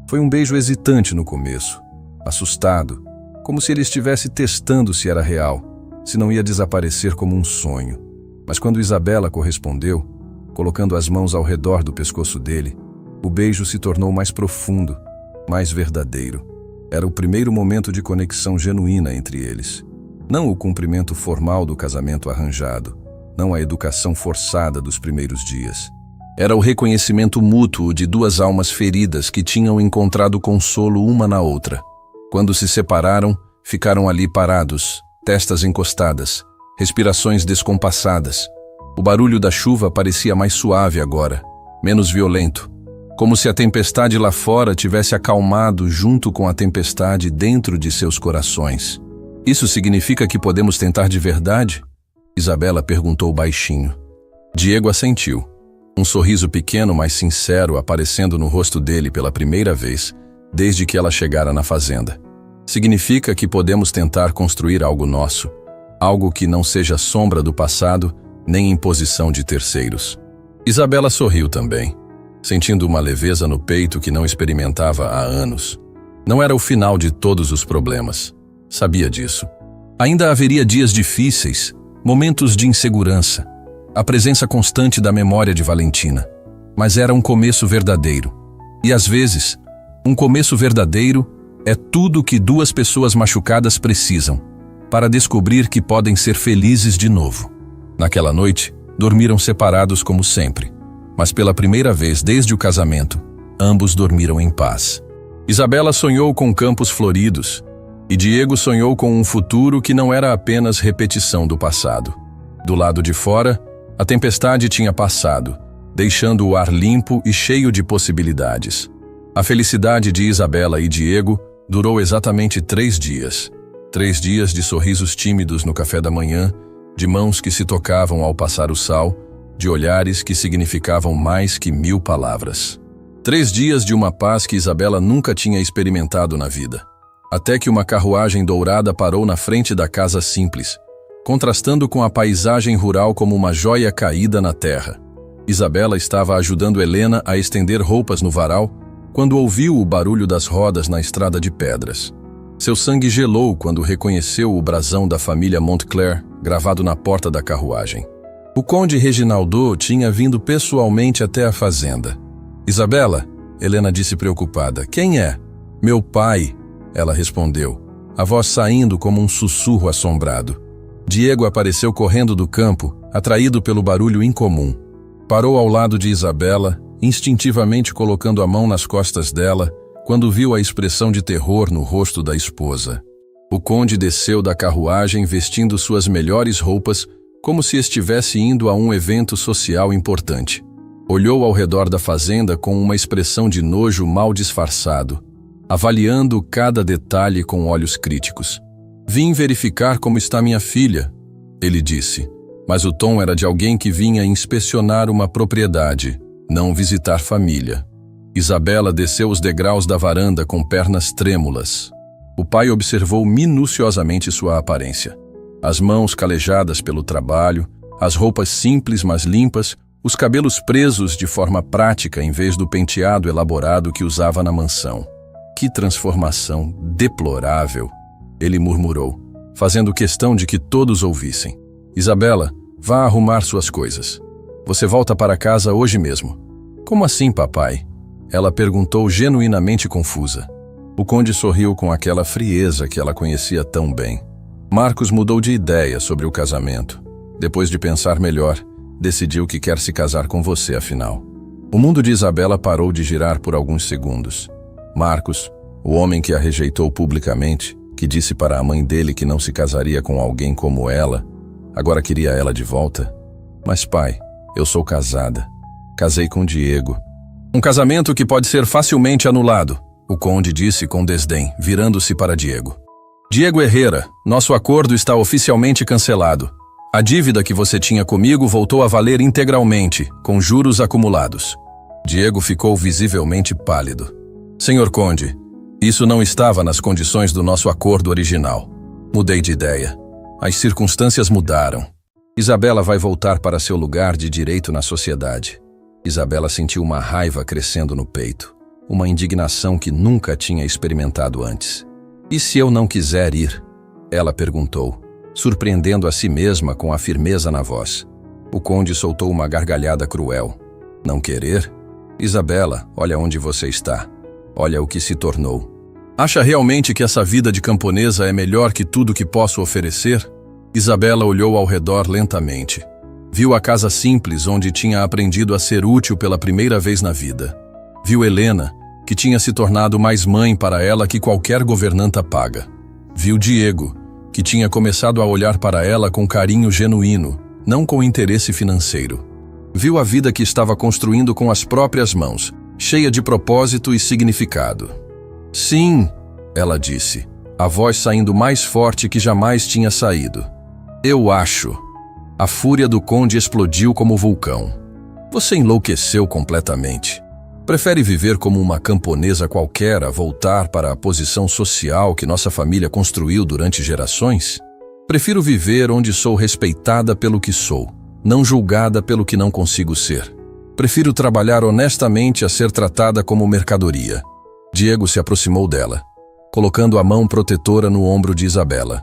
Foi um beijo hesitante no começo, assustado, como se ele estivesse testando se era real, se não ia desaparecer como um sonho. Mas quando Isabela correspondeu, colocando as mãos ao redor do pescoço dele, o beijo se tornou mais profundo, mais verdadeiro. Era o primeiro momento de conexão genuína entre eles. Não o cumprimento formal do casamento arranjado, não a educação forçada dos primeiros dias. Era o reconhecimento mútuo de duas almas feridas que tinham encontrado consolo uma na outra. Quando se separaram, Ficaram ali parados, testas encostadas, respirações descompassadas. O barulho da chuva parecia mais suave agora, menos violento, como se a tempestade lá fora tivesse acalmado junto com a tempestade dentro de seus corações. Isso significa que podemos tentar de verdade? Isabela perguntou baixinho. Diego assentiu, um sorriso pequeno, mas sincero, aparecendo no rosto dele pela primeira vez, desde que ela chegara na fazenda. Significa que podemos tentar construir algo nosso, algo que não seja sombra do passado, nem imposição de terceiros. Isabela sorriu também, sentindo uma leveza no peito que não experimentava há anos. Não era o final de todos os problemas. Sabia disso. Ainda haveria dias difíceis, momentos de insegurança, a presença constante da memória de Valentina. Mas era um começo verdadeiro. E às vezes, um começo verdadeiro é tudo que duas pessoas machucadas precisam para descobrir que podem ser felizes de novo. Naquela noite, dormiram separados como sempre. Mas pela primeira vez desde o casamento, ambos dormiram em paz. Isabela sonhou com campos floridos, e Diego sonhou com um futuro que não era apenas repetição do passado. Do lado de fora, a tempestade tinha passado, deixando o ar limpo e cheio de possibilidades. A felicidade de Isabela e Diego durou exatamente 3 dias. 3 dias de sorrisos tímidos no café da manhã, de mãos que se tocavam ao passar o sal, de olhares que significavam mais que 1000 palavras. 3 dias de uma paz que Isabela nunca tinha experimentado na vida. Até que uma carruagem dourada parou na frente da casa simples, contrastando com a paisagem rural como uma joia caída na terra. Isabela estava ajudando Helena a estender roupas no varal, quando ouviu o barulho das rodas na estrada de pedras. Seu sangue gelou quando reconheceu o brasão da família Montclair gravado na porta da carruagem. O conde Reginaldo tinha vindo pessoalmente até a fazenda. Isabela, Helena disse preocupada. Quem é? Meu pai, ela respondeu, a voz saindo como um sussurro assombrado. Diego apareceu correndo do campo, atraído pelo barulho incomum. Parou ao lado de Isabela, instintivamente colocando a mão nas costas dela, quando viu a expressão de terror no rosto da esposa. O conde desceu da carruagem vestindo suas melhores roupas, como se estivesse indo a um evento social importante. Olhou ao redor da fazenda com uma expressão de nojo mal disfarçado, avaliando cada detalhe com olhos críticos. Vim verificar como está minha filha, ele disse, mas o tom era de alguém que vinha inspecionar uma propriedade, não visitar família. Isabela desceu os degraus da varanda com pernas trêmulas. O pai observou minuciosamente sua aparência. As mãos calejadas pelo trabalho, as roupas simples mas limpas, os cabelos presos de forma prática em vez do penteado elaborado que usava na mansão. Que transformação deplorável, ele murmurou, fazendo questão de que todos ouvissem. Isabela, vá arrumar suas coisas. Você volta para casa hoje mesmo. Como assim, papai? Ela perguntou genuinamente confusa. O conde sorriu com aquela frieza que ela conhecia tão bem. Marcos mudou de ideia sobre o casamento. Depois de pensar melhor, decidiu que quer se casar com você, afinal. O mundo de Isabela parou de girar por alguns segundos. Marcos, o homem que a rejeitou publicamente, que disse para a mãe dele que não se casaria com alguém como ela, agora queria ela de volta? Mas pai, eu sou casada. Casei com Diego. Um casamento que pode ser facilmente anulado, o conde disse com desdém, virando-se para Diego. Diego Herrera, nosso acordo está oficialmente cancelado. A dívida que você tinha comigo voltou a valer integralmente, com juros acumulados. Diego ficou visivelmente pálido. Senhor conde, isso não estava nas condições do nosso acordo original. Mudei de ideia. As circunstâncias mudaram. Isabela vai voltar para seu lugar de direito na sociedade. Isabela sentiu uma raiva crescendo no peito, uma indignação que nunca tinha experimentado antes. E se eu não quiser ir? Ela perguntou, surpreendendo a si mesma com a firmeza na voz. O conde soltou uma gargalhada cruel. Não querer? Isabela, olha onde você está. Olha o que se tornou. Acha realmente que essa vida de camponesa é melhor que tudo que posso oferecer? Isabela olhou ao redor lentamente. Viu a casa simples onde tinha aprendido a ser útil pela primeira vez na vida. Viu Helena, que tinha se tornado mais mãe para ela que qualquer governanta paga. Viu Diego, que tinha começado a olhar para ela com carinho genuíno, não com interesse financeiro. Viu a vida que estava construindo com as próprias mãos, cheia de propósito e significado. Sim, ela disse, a voz saindo mais forte que jamais tinha saído. Eu acho. A fúria do conde explodiu como vulcão. Você enlouqueceu completamente. Prefere viver como uma camponesa qualquer a voltar para a posição social que nossa família construiu durante gerações? Prefiro viver onde sou respeitada pelo que sou, não julgada pelo que não consigo ser. Prefiro trabalhar honestamente a ser tratada como mercadoria. Diego se aproximou dela, colocando a mão protetora no ombro de Isabela.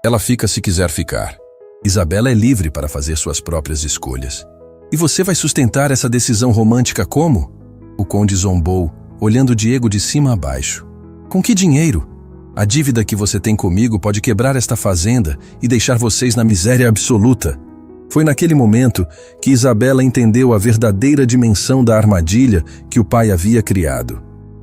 Ela fica se quiser ficar. Isabela é livre para fazer suas próprias escolhas. E você vai sustentar essa decisão romântica como? O conde zombou, olhando Diego de cima a baixo. Com que dinheiro? A dívida que você tem comigo pode quebrar esta fazenda e deixar vocês na miséria absoluta. Foi naquele momento que Isabela entendeu a verdadeira dimensão da armadilha que o pai havia criado.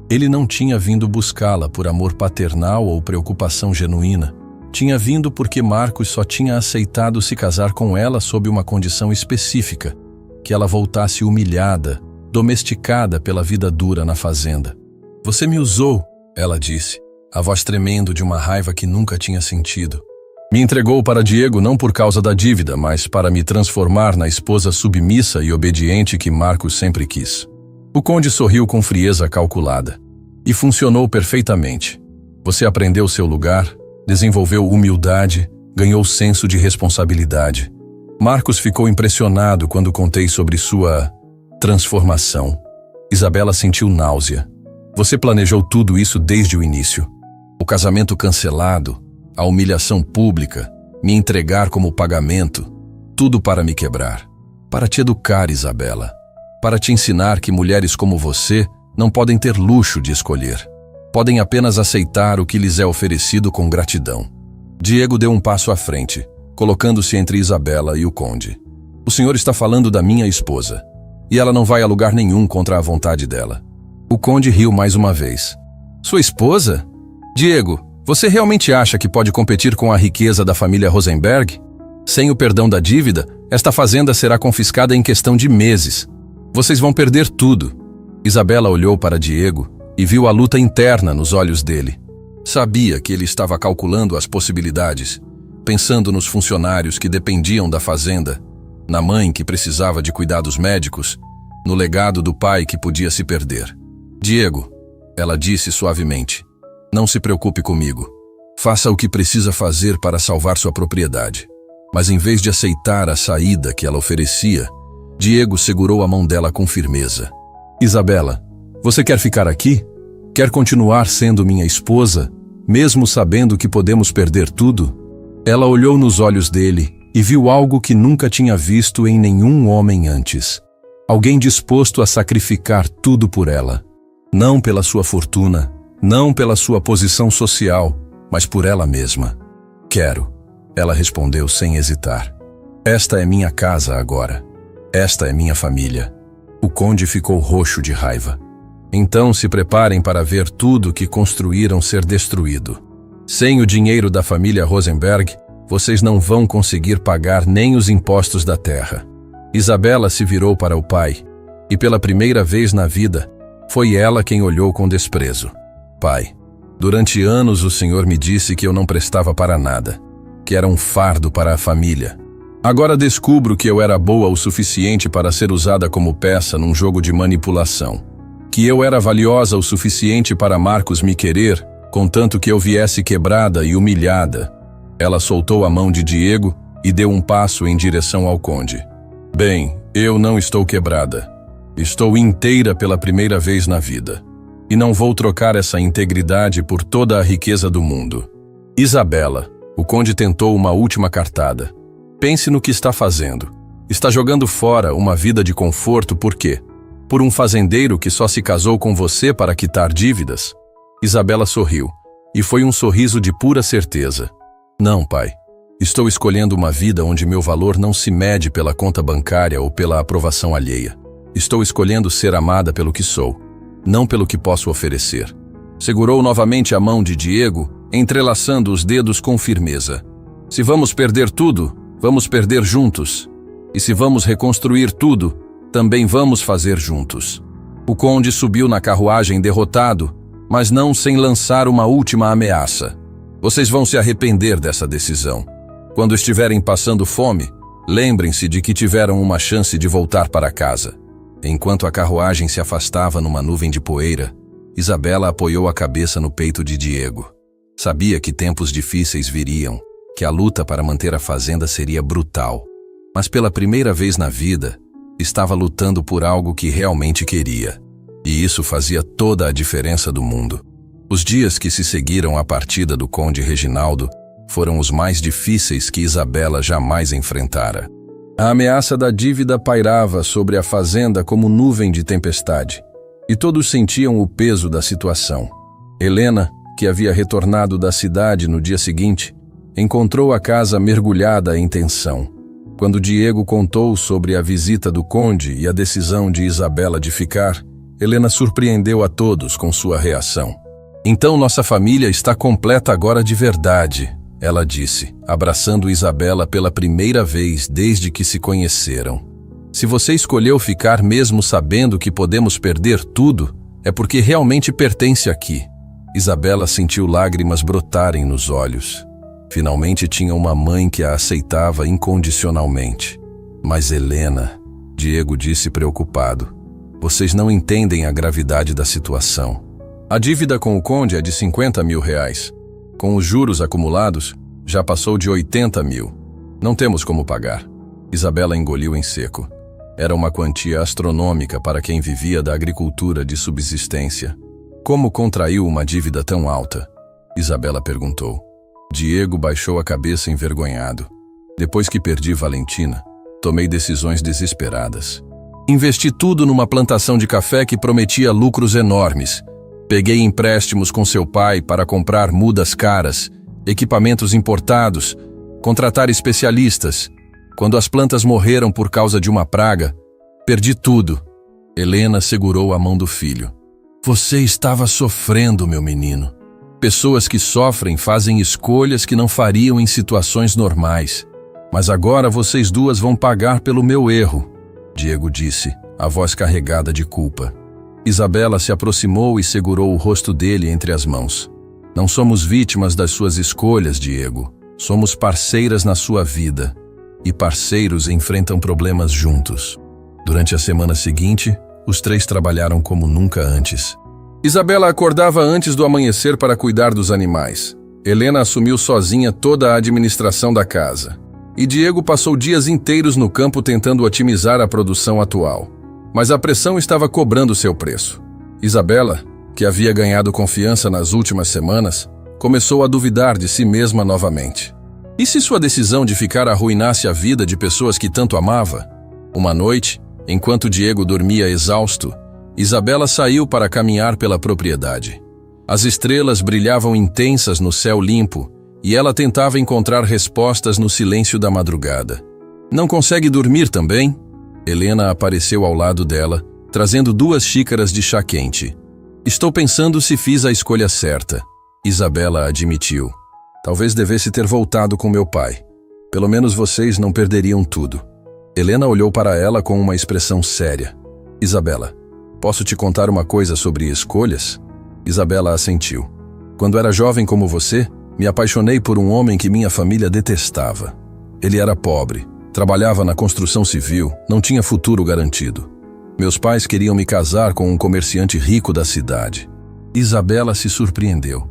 Ele não tinha vindo buscá-la por amor paternal ou preocupação genuína. Tinha vindo porque Marcos só tinha aceitado se casar com ela sob uma condição específica, que ela voltasse humilhada, domesticada pela vida dura na fazenda. Você me usou, ela disse, a voz tremendo de uma raiva que nunca tinha sentido. Me entregou para Diego não por causa da dívida, mas para me transformar na esposa submissa e obediente que Marcos sempre quis. O conde sorriu com frieza calculada. E funcionou perfeitamente. Você aprendeu seu lugar, desenvolveu humildade, ganhou senso de responsabilidade. Marcos ficou impressionado quando contei sobre sua transformação. Isabela sentiu náusea. Você planejou tudo isso desde o início. O casamento cancelado, a humilhação pública, me entregar como pagamento, tudo para me quebrar. Para te educar, Isabela. Para te ensinar que mulheres como você não podem ter luxo de escolher. Podem apenas aceitar o que lhes é oferecido com gratidão. Diego deu um passo à frente, colocando-se entre Isabela e o conde. O senhor está falando da minha esposa. E ela não vai a lugar nenhum contra a vontade dela. O conde riu mais uma vez. Sua esposa? Diego, você realmente acha que pode competir com a riqueza da família Rosenberg? Sem o perdão da dívida, esta fazenda será confiscada em questão de meses. Vocês vão perder tudo. Isabela olhou para Diego e viu a luta interna nos olhos dele. Sabia que ele estava calculando as possibilidades, pensando nos funcionários que dependiam da fazenda, na mãe que precisava de cuidados médicos, no legado do pai que podia se perder. Diego, ela disse suavemente, não se preocupe comigo. Faça o que precisa fazer para salvar sua propriedade. Mas em vez de aceitar a saída que ela oferecia, Diego segurou a mão dela com firmeza. Isabela, você quer ficar aqui? Quer continuar sendo minha esposa, mesmo sabendo que podemos perder tudo? Ela olhou nos olhos dele e viu algo que nunca tinha visto em nenhum homem antes. Alguém disposto a sacrificar tudo por ela. Não pela sua fortuna, não pela sua posição social, mas por ela mesma. Quero, ela respondeu sem hesitar. Esta é minha casa agora. Esta é minha família. O conde ficou roxo de raiva. Então se preparem para ver tudo que construíram ser destruído. Sem o dinheiro da família Rosenberg, vocês não vão conseguir pagar nem os impostos da terra. Isabela se virou para o pai, e pela primeira vez na vida, foi ela quem olhou com desprezo. Pai, durante anos o senhor me disse que eu não prestava para nada, que era um fardo para a família. Agora descubro que eu era boa o suficiente para ser usada como peça num jogo de manipulação. Que eu era valiosa o suficiente para Marcos me querer, contanto que eu viesse quebrada e humilhada. Ela soltou a mão de Diego e deu um passo em direção ao conde. Bem, eu não estou quebrada. Estou inteira pela primeira vez na vida. E não vou trocar essa integridade por toda a riqueza do mundo. Isabela, o conde tentou uma última cartada. Pense no que está fazendo. Está jogando fora uma vida de conforto por quê? Por um fazendeiro que só se casou com você para quitar dívidas? Isabela sorriu, e foi um sorriso de pura certeza. Não, pai. Estou escolhendo uma vida onde meu valor não se mede pela conta bancária ou pela aprovação alheia. Estou escolhendo ser amada pelo que sou, não pelo que posso oferecer. Segurou novamente a mão de Diego entrelaçando os dedos com firmeza. Se vamos perder tudo, vamos perder juntos. E se vamos reconstruir tudo, também vamos fazer juntos. O conde subiu na carruagem derrotado, mas não sem lançar uma última ameaça. Vocês vão se arrepender dessa decisão. Quando estiverem passando fome, lembrem-se de que tiveram uma chance de voltar para casa. Enquanto a carruagem se afastava numa nuvem de poeira, Isabela apoiou a cabeça no peito de Diego. Sabia que tempos difíceis viriam, que a luta para manter a fazenda seria brutal. Mas pela primeira vez na vida, estava lutando por algo que realmente queria. E isso fazia toda a diferença do mundo. Os dias que se seguiram à partida do conde Reginaldo foram os mais difíceis que Isabela jamais enfrentara. A ameaça da dívida pairava sobre a fazenda como nuvem de tempestade, e todos sentiam o peso da situação. Helena, que havia retornado da cidade no dia seguinte, encontrou a casa mergulhada em tensão. Quando Diego contou sobre a visita do conde e a decisão de Isabela de ficar, Helena surpreendeu a todos com sua reação. "Então nossa família está completa agora de verdade", ela disse, abraçando Isabela pela primeira vez desde que se conheceram. "Se você escolheu ficar mesmo sabendo que podemos perder tudo, é porque realmente pertence aqui." Isabela sentiu lágrimas brotarem nos olhos. Finalmente tinha uma mãe que a aceitava incondicionalmente. "Mas Helena", Diego disse preocupado, "vocês não entendem a gravidade da situação. A dívida com o conde é de 50 mil reais. Com os juros acumulados, já passou de 80 mil. Não temos como pagar." Isabela engoliu em seco. Era uma quantia astronômica para quem vivia da agricultura de subsistência. "Como contraiu uma dívida tão alta?" Isabela perguntou. Diego baixou a cabeça envergonhado. "Depois que perdi Valentina, tomei decisões desesperadas. Investi tudo numa plantação de café que prometia lucros enormes. Peguei empréstimos com seu pai para comprar mudas caras, equipamentos importados, contratar especialistas. Quando as plantas morreram por causa de uma praga, perdi tudo." Helena segurou a mão do filho. "Você estava sofrendo, meu menino. Pessoas que sofrem fazem escolhas que não fariam em situações normais. Mas agora vocês duas vão pagar pelo meu erro", Diego disse, a voz carregada de culpa. Isabela se aproximou e segurou o rosto dele entre as mãos. "Não somos vítimas das suas escolhas, Diego. Somos parceiras na sua vida. E parceiros enfrentam problemas juntos." Durante a semana seguinte, os três trabalharam como nunca antes. Isabela acordava antes do amanhecer para cuidar dos animais. Helena assumiu sozinha toda a administração da casa. E Diego passou dias inteiros no campo tentando otimizar a produção atual. Mas a pressão estava cobrando seu preço. Isabela, que havia ganhado confiança nas últimas semanas, começou a duvidar de si mesma novamente. E se sua decisão de ficar arruinasse a vida de pessoas que tanto amava? Uma noite, enquanto Diego dormia exausto, Isabela saiu para caminhar pela propriedade. As estrelas brilhavam intensas no céu limpo e ela tentava encontrar respostas no silêncio da madrugada. "Não consegue dormir também?" Helena apareceu ao lado dela, trazendo 2 xícaras de chá quente. "Estou pensando se fiz a escolha certa", Isabela admitiu. "Talvez devesse ter voltado com meu pai. Pelo menos vocês não perderiam tudo." Helena olhou para ela com uma expressão séria. "Isabela, posso te contar uma coisa sobre escolhas?" Isabela assentiu. "Quando era jovem como você, me apaixonei por um homem que minha família detestava. Ele era pobre, trabalhava na construção civil, não tinha futuro garantido. Meus pais queriam me casar com um comerciante rico da cidade." Isabela se surpreendeu.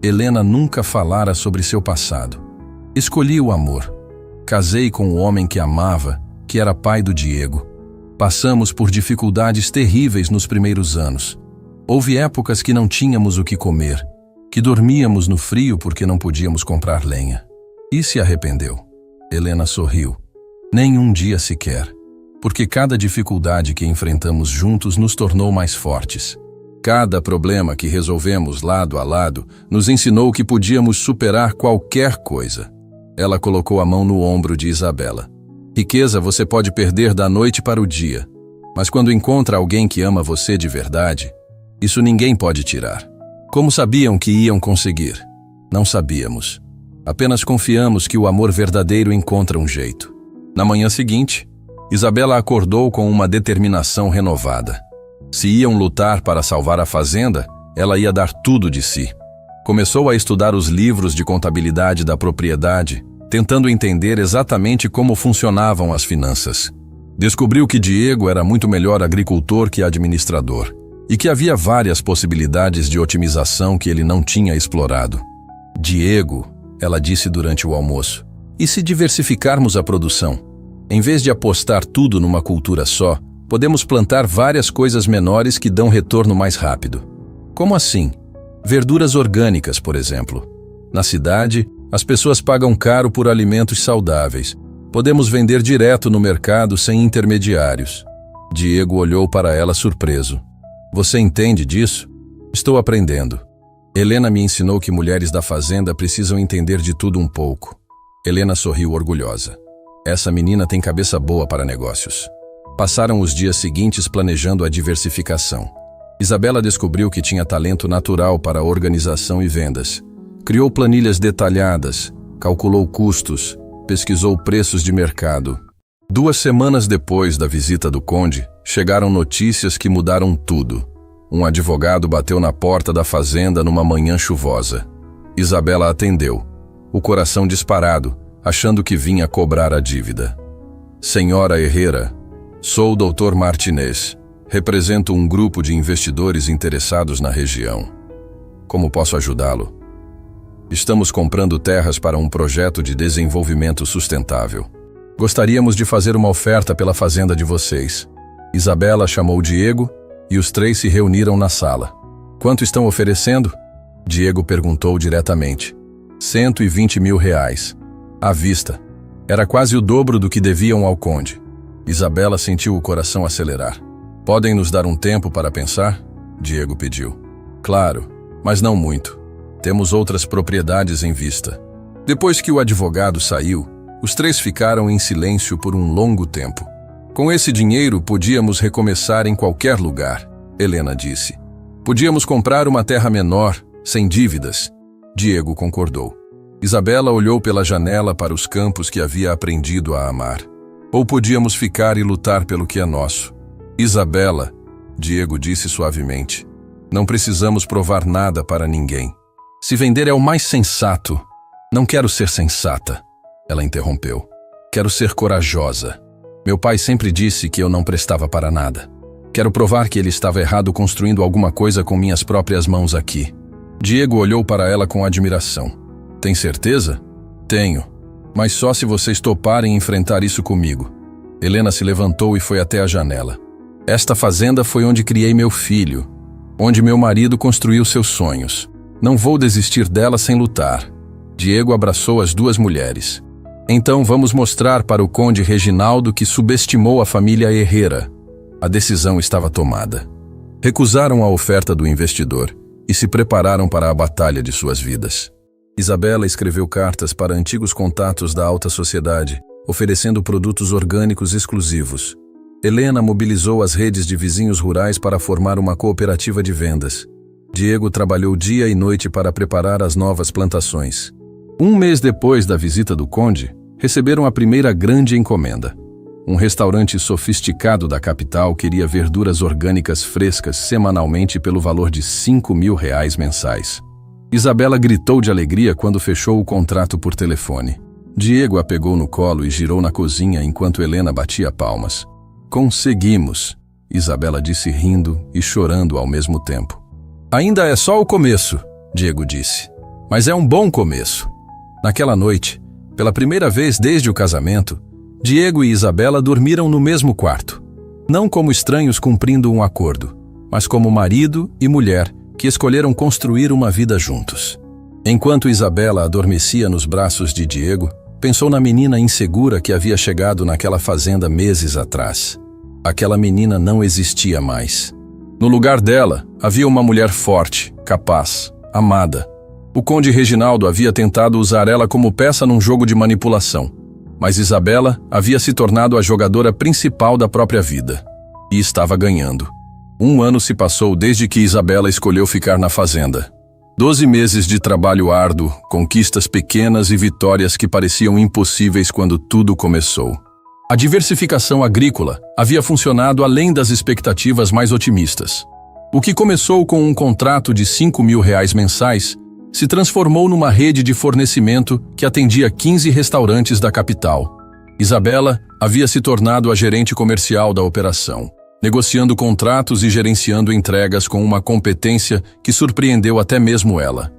Helena nunca falara sobre seu passado. "Escolhi o amor. Casei com o homem que amava, que era pai do Diego. Passamos por dificuldades terríveis nos primeiros anos. Houve épocas que não tínhamos o que comer, que dormíamos no frio porque não podíamos comprar lenha. E se arrependeu?" Helena sorriu. "Nem um dia sequer, porque cada dificuldade que enfrentamos juntos nos tornou mais fortes. Cada problema que resolvemos lado a lado nos ensinou que podíamos superar qualquer coisa." Ela colocou a mão no ombro de Isabela. "Riqueza você pode perder da noite para o dia, mas quando encontra alguém que ama você de verdade, isso ninguém pode tirar." "Como sabiam que iam conseguir?" Não sabíamos. Apenas confiamos que o amor verdadeiro encontra um jeito. Na manhã seguinte, Isabela acordou com uma determinação renovada. Se iam lutar para salvar a fazenda, ela ia dar tudo de si. Começou a estudar os livros de contabilidade da propriedade, tentando entender exatamente como funcionavam as finanças. Descobriu que Diego era muito melhor agricultor que administrador, e que havia várias possibilidades de otimização que ele não tinha explorado. Diego, ela disse durante o almoço, e se diversificarmos a produção? Em vez de apostar tudo numa cultura só, podemos plantar várias coisas menores que dão retorno mais rápido. Como assim? Verduras orgânicas, por exemplo. Na cidade, as pessoas pagam caro por alimentos saudáveis. Podemos vender direto no mercado sem intermediários. Diego olhou para ela surpreso. Você entende disso? Estou aprendendo. Helena me ensinou que mulheres da fazenda precisam entender de tudo um pouco. Helena sorriu orgulhosa. Essa menina tem cabeça boa para negócios. Passaram os dias seguintes planejando a diversificação. Isabela descobriu que tinha talento natural para organização e vendas. Criou planilhas detalhadas, calculou custos, pesquisou preços de mercado. 2 semanas depois da visita do conde, chegaram notícias que mudaram tudo. Um advogado bateu na porta da fazenda numa manhã chuvosa. Isabela atendeu, o coração disparado, achando que vinha cobrar a dívida. Senhora Herrera, sou o Dr. Martinez. Represento um grupo de investidores interessados na região. Como posso ajudá-lo? Estamos comprando terras para um projeto de desenvolvimento sustentável. Gostaríamos de fazer uma oferta pela fazenda de vocês. Isabela chamou Diego e os 3 se reuniram na sala. Quanto estão oferecendo? Diego perguntou diretamente. R$120 mil. À vista. Era quase o dobro do que deviam ao conde. Isabela sentiu o coração acelerar. Podem nos dar um tempo para pensar? Diego pediu. Claro, mas não muito. Temos outras propriedades em vista. Depois que o advogado saiu, os 3 ficaram em silêncio por um longo tempo. Com esse dinheiro, podíamos recomeçar em qualquer lugar, Helena disse. Podíamos comprar uma terra menor, sem dívidas. Diego concordou. Isabela olhou pela janela para os campos que havia aprendido a amar. Ou podíamos ficar e lutar pelo que é nosso. Isabela, Diego disse suavemente, não precisamos provar nada para ninguém. Se vender é o mais sensato. Não quero ser sensata, ela interrompeu. Quero ser corajosa. Meu pai sempre disse que eu não prestava para nada. Quero provar que ele estava errado construindo alguma coisa com minhas próprias mãos aqui. Diego olhou para ela com admiração. Tem certeza? Tenho. Mas só se vocês toparem enfrentar isso comigo. Helena se levantou e foi até a janela. Esta fazenda foi onde criei meu filho, onde meu marido construiu seus sonhos. Não vou desistir dela sem lutar. Diego abraçou as 2 mulheres. Então vamos mostrar para o conde Reginaldo que subestimou a família Herrera. A decisão estava tomada. Recusaram a oferta do investidor e se prepararam para a batalha de suas vidas. Isabela escreveu cartas para antigos contatos da alta sociedade, oferecendo produtos orgânicos exclusivos. Helena mobilizou as redes de vizinhos rurais para formar uma cooperativa de vendas. Diego trabalhou dia e noite para preparar as novas plantações. 1 mês depois da visita do conde, receberam a primeira grande encomenda. Um restaurante sofisticado da capital queria verduras orgânicas frescas semanalmente pelo valor de R$5 mil mensais. Isabela gritou de alegria quando fechou o contrato por telefone. Diego a pegou no colo e girou na cozinha enquanto Helena batia palmas. Conseguimos, Isabela disse rindo e chorando ao mesmo tempo. Ainda é só o começo, Diego disse. Mas é um bom começo. Naquela noite, pela primeira vez desde o casamento, Diego e Isabela dormiram no mesmo quarto. Não como estranhos cumprindo um acordo, mas como marido e mulher que escolheram construir uma vida juntos. Enquanto Isabela adormecia nos braços de Diego, pensou na menina insegura que havia chegado naquela fazenda meses atrás. Aquela menina não existia mais. No lugar dela, havia uma mulher forte, capaz, amada. O conde Reginaldo havia tentado usar ela como peça num jogo de manipulação, mas Isabela havia se tornado a jogadora principal da própria vida. E estava ganhando. 1 ano se passou desde que Isabela escolheu ficar na fazenda. 12 meses de trabalho árduo, conquistas pequenas e vitórias que pareciam impossíveis quando tudo começou. A diversificação agrícola havia funcionado além das expectativas mais otimistas. O que começou com um contrato de R$ 5.000 mensais se transformou numa rede de fornecimento que atendia 15 restaurantes da capital. Isabela havia se tornado a gerente comercial da operação, negociando contratos e gerenciando entregas com uma competência que surpreendeu até mesmo ela.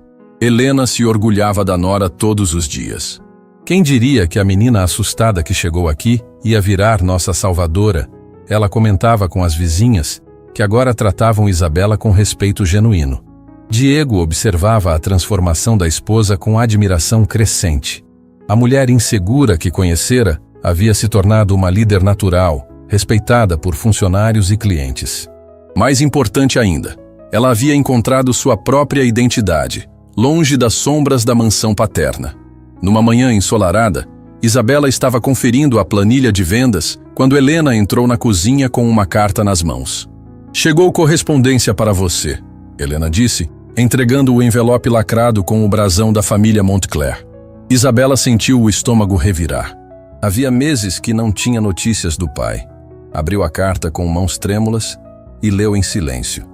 Helena se orgulhava da nora todos os dias. Quem diria que a menina assustada que chegou aqui ia virar nossa salvadora? Ela comentava com as vizinhas, que agora tratavam Isabela com respeito genuíno. Diego observava a transformação da esposa com admiração crescente. A mulher insegura que conhecera havia se tornado uma líder natural, respeitada por funcionários e clientes. Mais importante ainda, ela havia encontrado sua própria identidade, longe das sombras da mansão paterna. Numa manhã ensolarada, Isabela estava conferindo a planilha de vendas quando Helena entrou na cozinha com uma carta nas mãos. "Chegou correspondência para você", Helena disse, entregando o envelope lacrado com o brasão da família Montclair. Isabela sentiu o estômago revirar. Havia meses que não tinha notícias do pai. Abriu a carta com mãos trêmulas e leu em silêncio.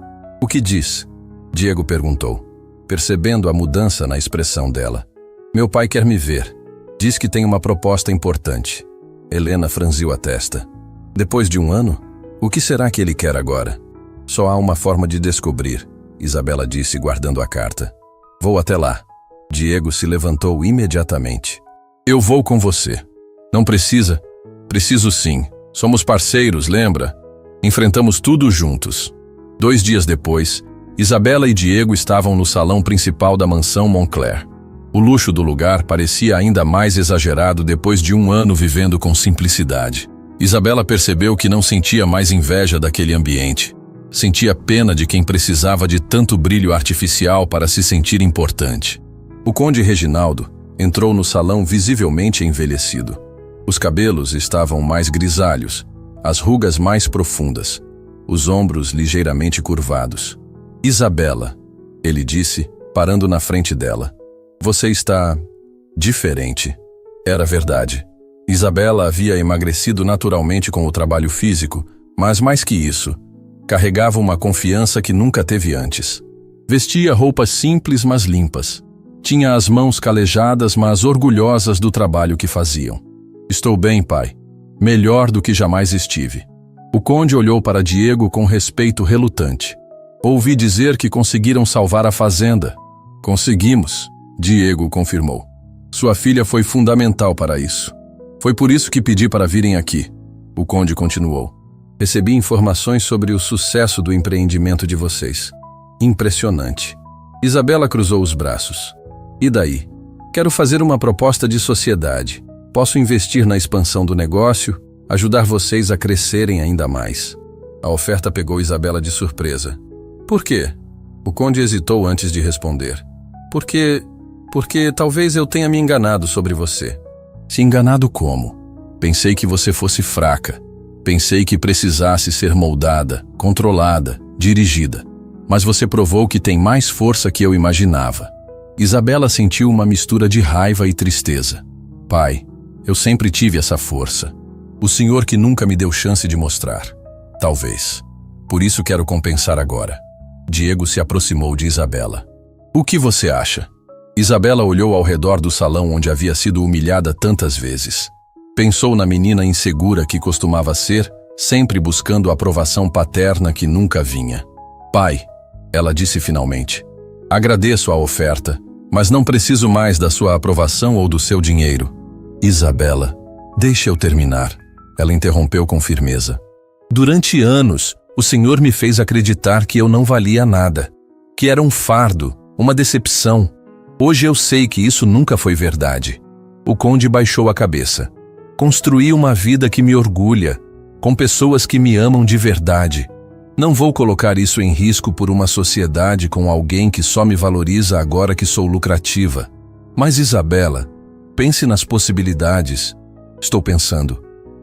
"O que diz?", Diego perguntou, percebendo a mudança na expressão dela. "Meu pai quer me ver. Diz que tem uma proposta importante." Helena franziu a testa. "Depois de um ano? O que será que ele quer agora?" "Só há uma forma de descobrir", Isabela disse, guardando a carta. "Vou até lá." Diego se levantou imediatamente. "Eu vou com você." "Não precisa." "Preciso sim. Somos parceiros, lembra? Enfrentamos tudo juntos." 2 dias depois, Isabela e Diego estavam no salão principal da mansão Montclair. O luxo do lugar parecia ainda mais exagerado depois de um ano vivendo com simplicidade. Isabela percebeu que não sentia mais inveja daquele ambiente. Sentia pena de quem precisava de tanto brilho artificial para se sentir importante. O conde Reginaldo entrou no salão visivelmente envelhecido. Os cabelos estavam mais grisalhos, as rugas mais profundas, os ombros ligeiramente curvados. "Isabela", ele disse, parando na frente dela. "Você está diferente." Era verdade. Isabela havia emagrecido naturalmente com o trabalho físico, mas mais que isso, carregava uma confiança que nunca teve antes. Vestia roupas simples, mas limpas. Tinha as mãos calejadas, mas orgulhosas do trabalho que faziam. "Estou bem, pai. Melhor do que jamais estive." O conde olhou para Diego com respeito relutante. "Ouvi dizer que conseguiram salvar a fazenda." "Conseguimos", Diego confirmou. "Sua filha foi fundamental para isso. Foi por isso que pedi para virem aqui." O conde continuou. "Recebi informações sobre o sucesso do empreendimento de vocês. Impressionante." Isabela cruzou os braços. "E daí? Quero fazer uma proposta de sociedade. Posso investir na expansão do negócio, ajudar vocês a crescerem ainda mais." A oferta pegou Isabela de surpresa. "Por quê?" O conde hesitou antes de responder. Porque talvez eu tenha me enganado sobre você." "Se enganado como?" "Pensei que você fosse fraca. Pensei que precisasse ser moldada, controlada, dirigida. Mas você provou que tem mais força que eu imaginava." Isabela sentiu uma mistura de raiva e tristeza. "Pai, eu sempre tive essa força. O senhor que nunca me deu chance de mostrar. Talvez. Por isso quero compensar agora." Diego se aproximou de Isabela. "O que você acha?" Isabela olhou ao redor do salão onde havia sido humilhada tantas vezes. Pensou na menina insegura que costumava ser, sempre buscando a aprovação paterna que nunca vinha. "Pai", ela disse finalmente, "agradeço a oferta, mas não preciso mais da sua aprovação ou do seu dinheiro." "Isabela, deixe eu terminar", ela interrompeu com firmeza. "Durante anos, o senhor me fez acreditar que eu não valia nada, que era um fardo, uma decepção. Hoje eu sei que isso nunca foi verdade." O conde baixou a cabeça. "Construí uma vida que me orgulha, com pessoas que me amam de verdade. Não vou colocar isso em risco por uma sociedade com alguém que só me valoriza agora que sou lucrativa. Mas Isabela, pense nas possibilidades." "Estou pensando.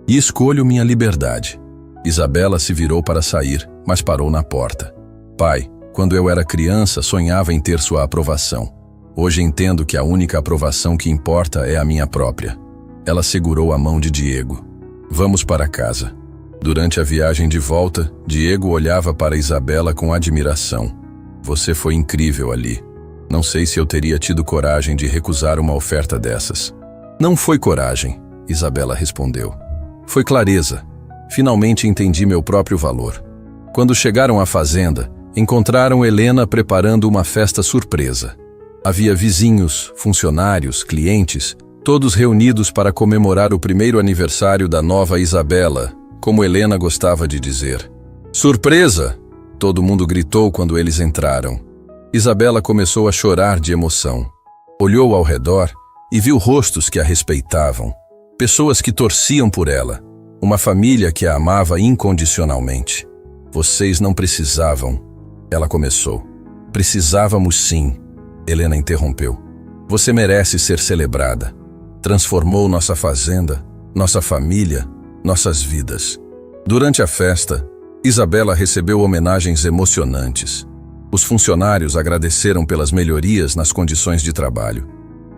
E escolho minha liberdade." Isabela se virou para sair, mas parou na porta. "Pai, Quando eu era criança, sonhava em ter sua aprovação. Hoje entendo que a única aprovação que importa é a minha própria. Ela segurou a mão de Diego. Vamos para casa. Durante a viagem de volta, Diego olhava para Isabela com admiração. Você foi incrível ali. Não sei se eu teria tido coragem de recusar uma oferta dessas. Não foi coragem, Isabela respondeu. Foi clareza. Finalmente entendi meu próprio valor. Quando chegaram à fazenda, encontraram Helena preparando uma festa surpresa. Havia vizinhos, funcionários, clientes, todos reunidos para comemorar o primeiro aniversário da nova Isabela, como Helena gostava de dizer. Surpresa! Todo mundo gritou quando eles entraram. Isabela começou a chorar de emoção. Olhou ao redor e viu rostos que a respeitavam, pessoas que torciam por ela, uma família que a amava incondicionalmente. Vocês não precisavam, ela começou. Precisávamos sim, Helena interrompeu. Você merece ser celebrada. Transformou nossa fazenda, nossa família, nossas vidas. Durante a festa, Isabela recebeu homenagens emocionantes. Os funcionários agradeceram pelas melhorias nas condições de trabalho.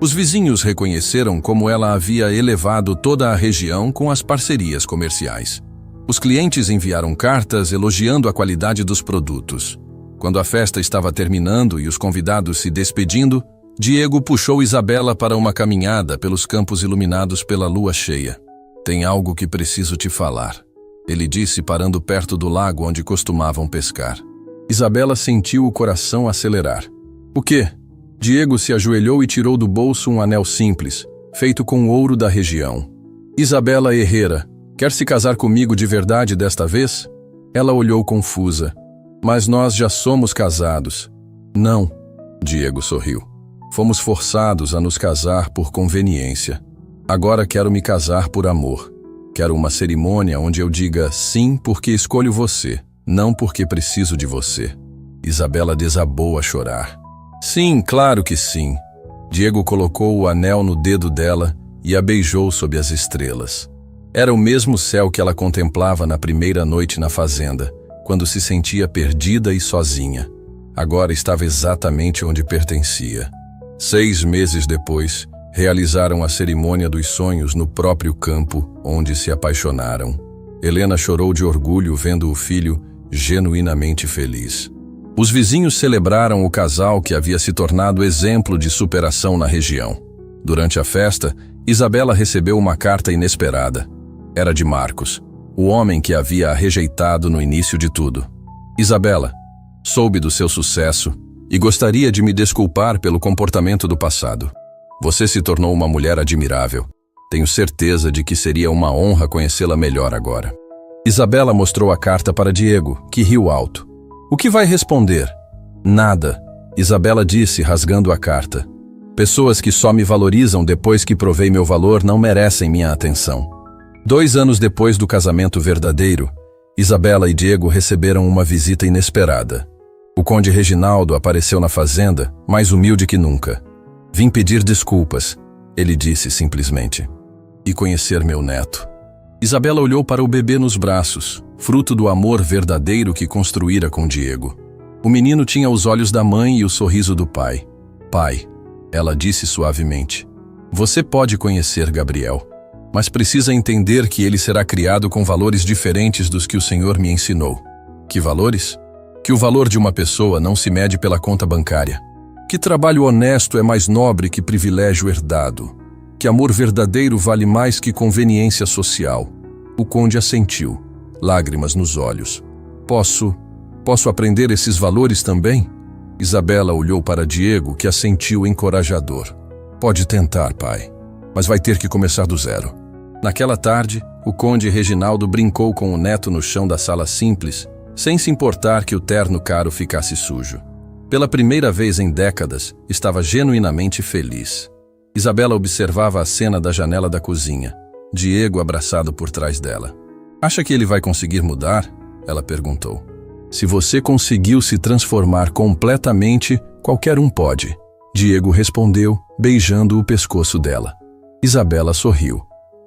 Os vizinhos reconheceram como ela havia elevado toda a região com as parcerias comerciais. Os clientes enviaram cartas elogiando a qualidade dos produtos. Quando a festa estava terminando e os convidados se despedindo, Diego puxou Isabela para uma caminhada pelos campos iluminados pela lua cheia. Tem algo que preciso te falar, ele disse parando perto do lago onde costumavam pescar. Isabela sentiu o coração acelerar. O quê? Diego se ajoelhou e tirou do bolso um anel simples, feito com ouro da região. Isabela Herrera, quer se casar comigo de verdade desta vez? Ela olhou confusa. Mas nós já somos casados. Não, Diego sorriu. Fomos forçados a nos casar por conveniência. Agora quero me casar por amor. Quero uma cerimônia onde eu diga sim porque escolho você, não porque preciso de você. Isabela desabou a chorar. Sim, claro que sim. Diego colocou o anel no dedo dela e a beijou sob as estrelas. Era o mesmo céu que ela contemplava na primeira noite na fazenda, quando se sentia perdida e sozinha. Agora estava exatamente onde pertencia. 6 meses depois, realizaram a cerimônia dos sonhos no próprio campo onde se apaixonaram. Helena chorou de orgulho vendo o filho genuinamente feliz. Os vizinhos celebraram o casal que havia se tornado exemplo de superação na região. Durante a festa, Isabela recebeu uma carta inesperada. Era de Marcos, o homem que havia a rejeitado no início de tudo. Isabela, soube do seu sucesso e gostaria de me desculpar pelo comportamento do passado. Você se tornou uma mulher admirável. Tenho certeza de que seria uma honra conhecê-la melhor agora. Isabela mostrou a carta para Diego, que riu alto. O que vai responder? Nada, Isabela disse, rasgando a carta. Pessoas que só me valorizam depois que provei meu valor não merecem minha atenção. 2 anos depois do casamento verdadeiro, Isabela e Diego receberam uma visita inesperada. O conde Reginaldo apareceu na fazenda, mais humilde que nunca. Vim pedir desculpas, ele disse simplesmente. E conhecer meu neto. Isabela olhou para o bebê nos braços, fruto do amor verdadeiro que construíra com Diego. O menino tinha os olhos da mãe e o sorriso do pai. Pai, ela disse suavemente, você pode conhecer Gabriel, mas precisa entender que ele será criado com valores diferentes dos que o Senhor me ensinou. Que valores? Que o valor de uma pessoa não se mede pela conta bancária. Que trabalho honesto é mais nobre que privilégio herdado. Que amor verdadeiro vale mais que conveniência social. O conde assentiu, lágrimas nos olhos. Posso aprender esses valores também? Isabela olhou para Diego, que assentiu encorajador. Pode tentar, pai, mas vai ter que começar do zero. Naquela tarde, o conde Reginaldo brincou com o neto no chão da sala simples, sem se importar que o terno caro ficasse sujo. Pela primeira vez em décadas, estava genuinamente feliz. Isabela observava a cena da janela da cozinha, Diego abraçado por trás dela. Acha que ele vai conseguir mudar? Ela perguntou. Se você conseguiu se transformar completamente, qualquer um pode. Diego respondeu, beijando o pescoço dela. Isabela sorriu.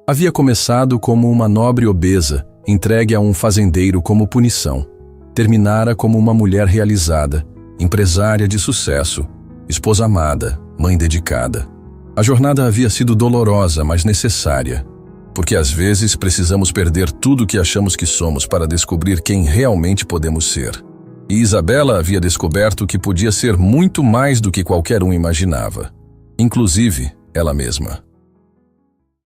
Havia começado como uma nobre obesa, entregue a um fazendeiro como punição. Terminara como uma mulher realizada, empresária de sucesso, esposa amada, mãe dedicada. A jornada havia sido dolorosa, mas necessária, porque às vezes precisamos perder tudo o que achamos que somos para descobrir quem realmente podemos ser. E Isabela havia descoberto que podia ser muito mais do que qualquer um imaginava, inclusive ela mesma.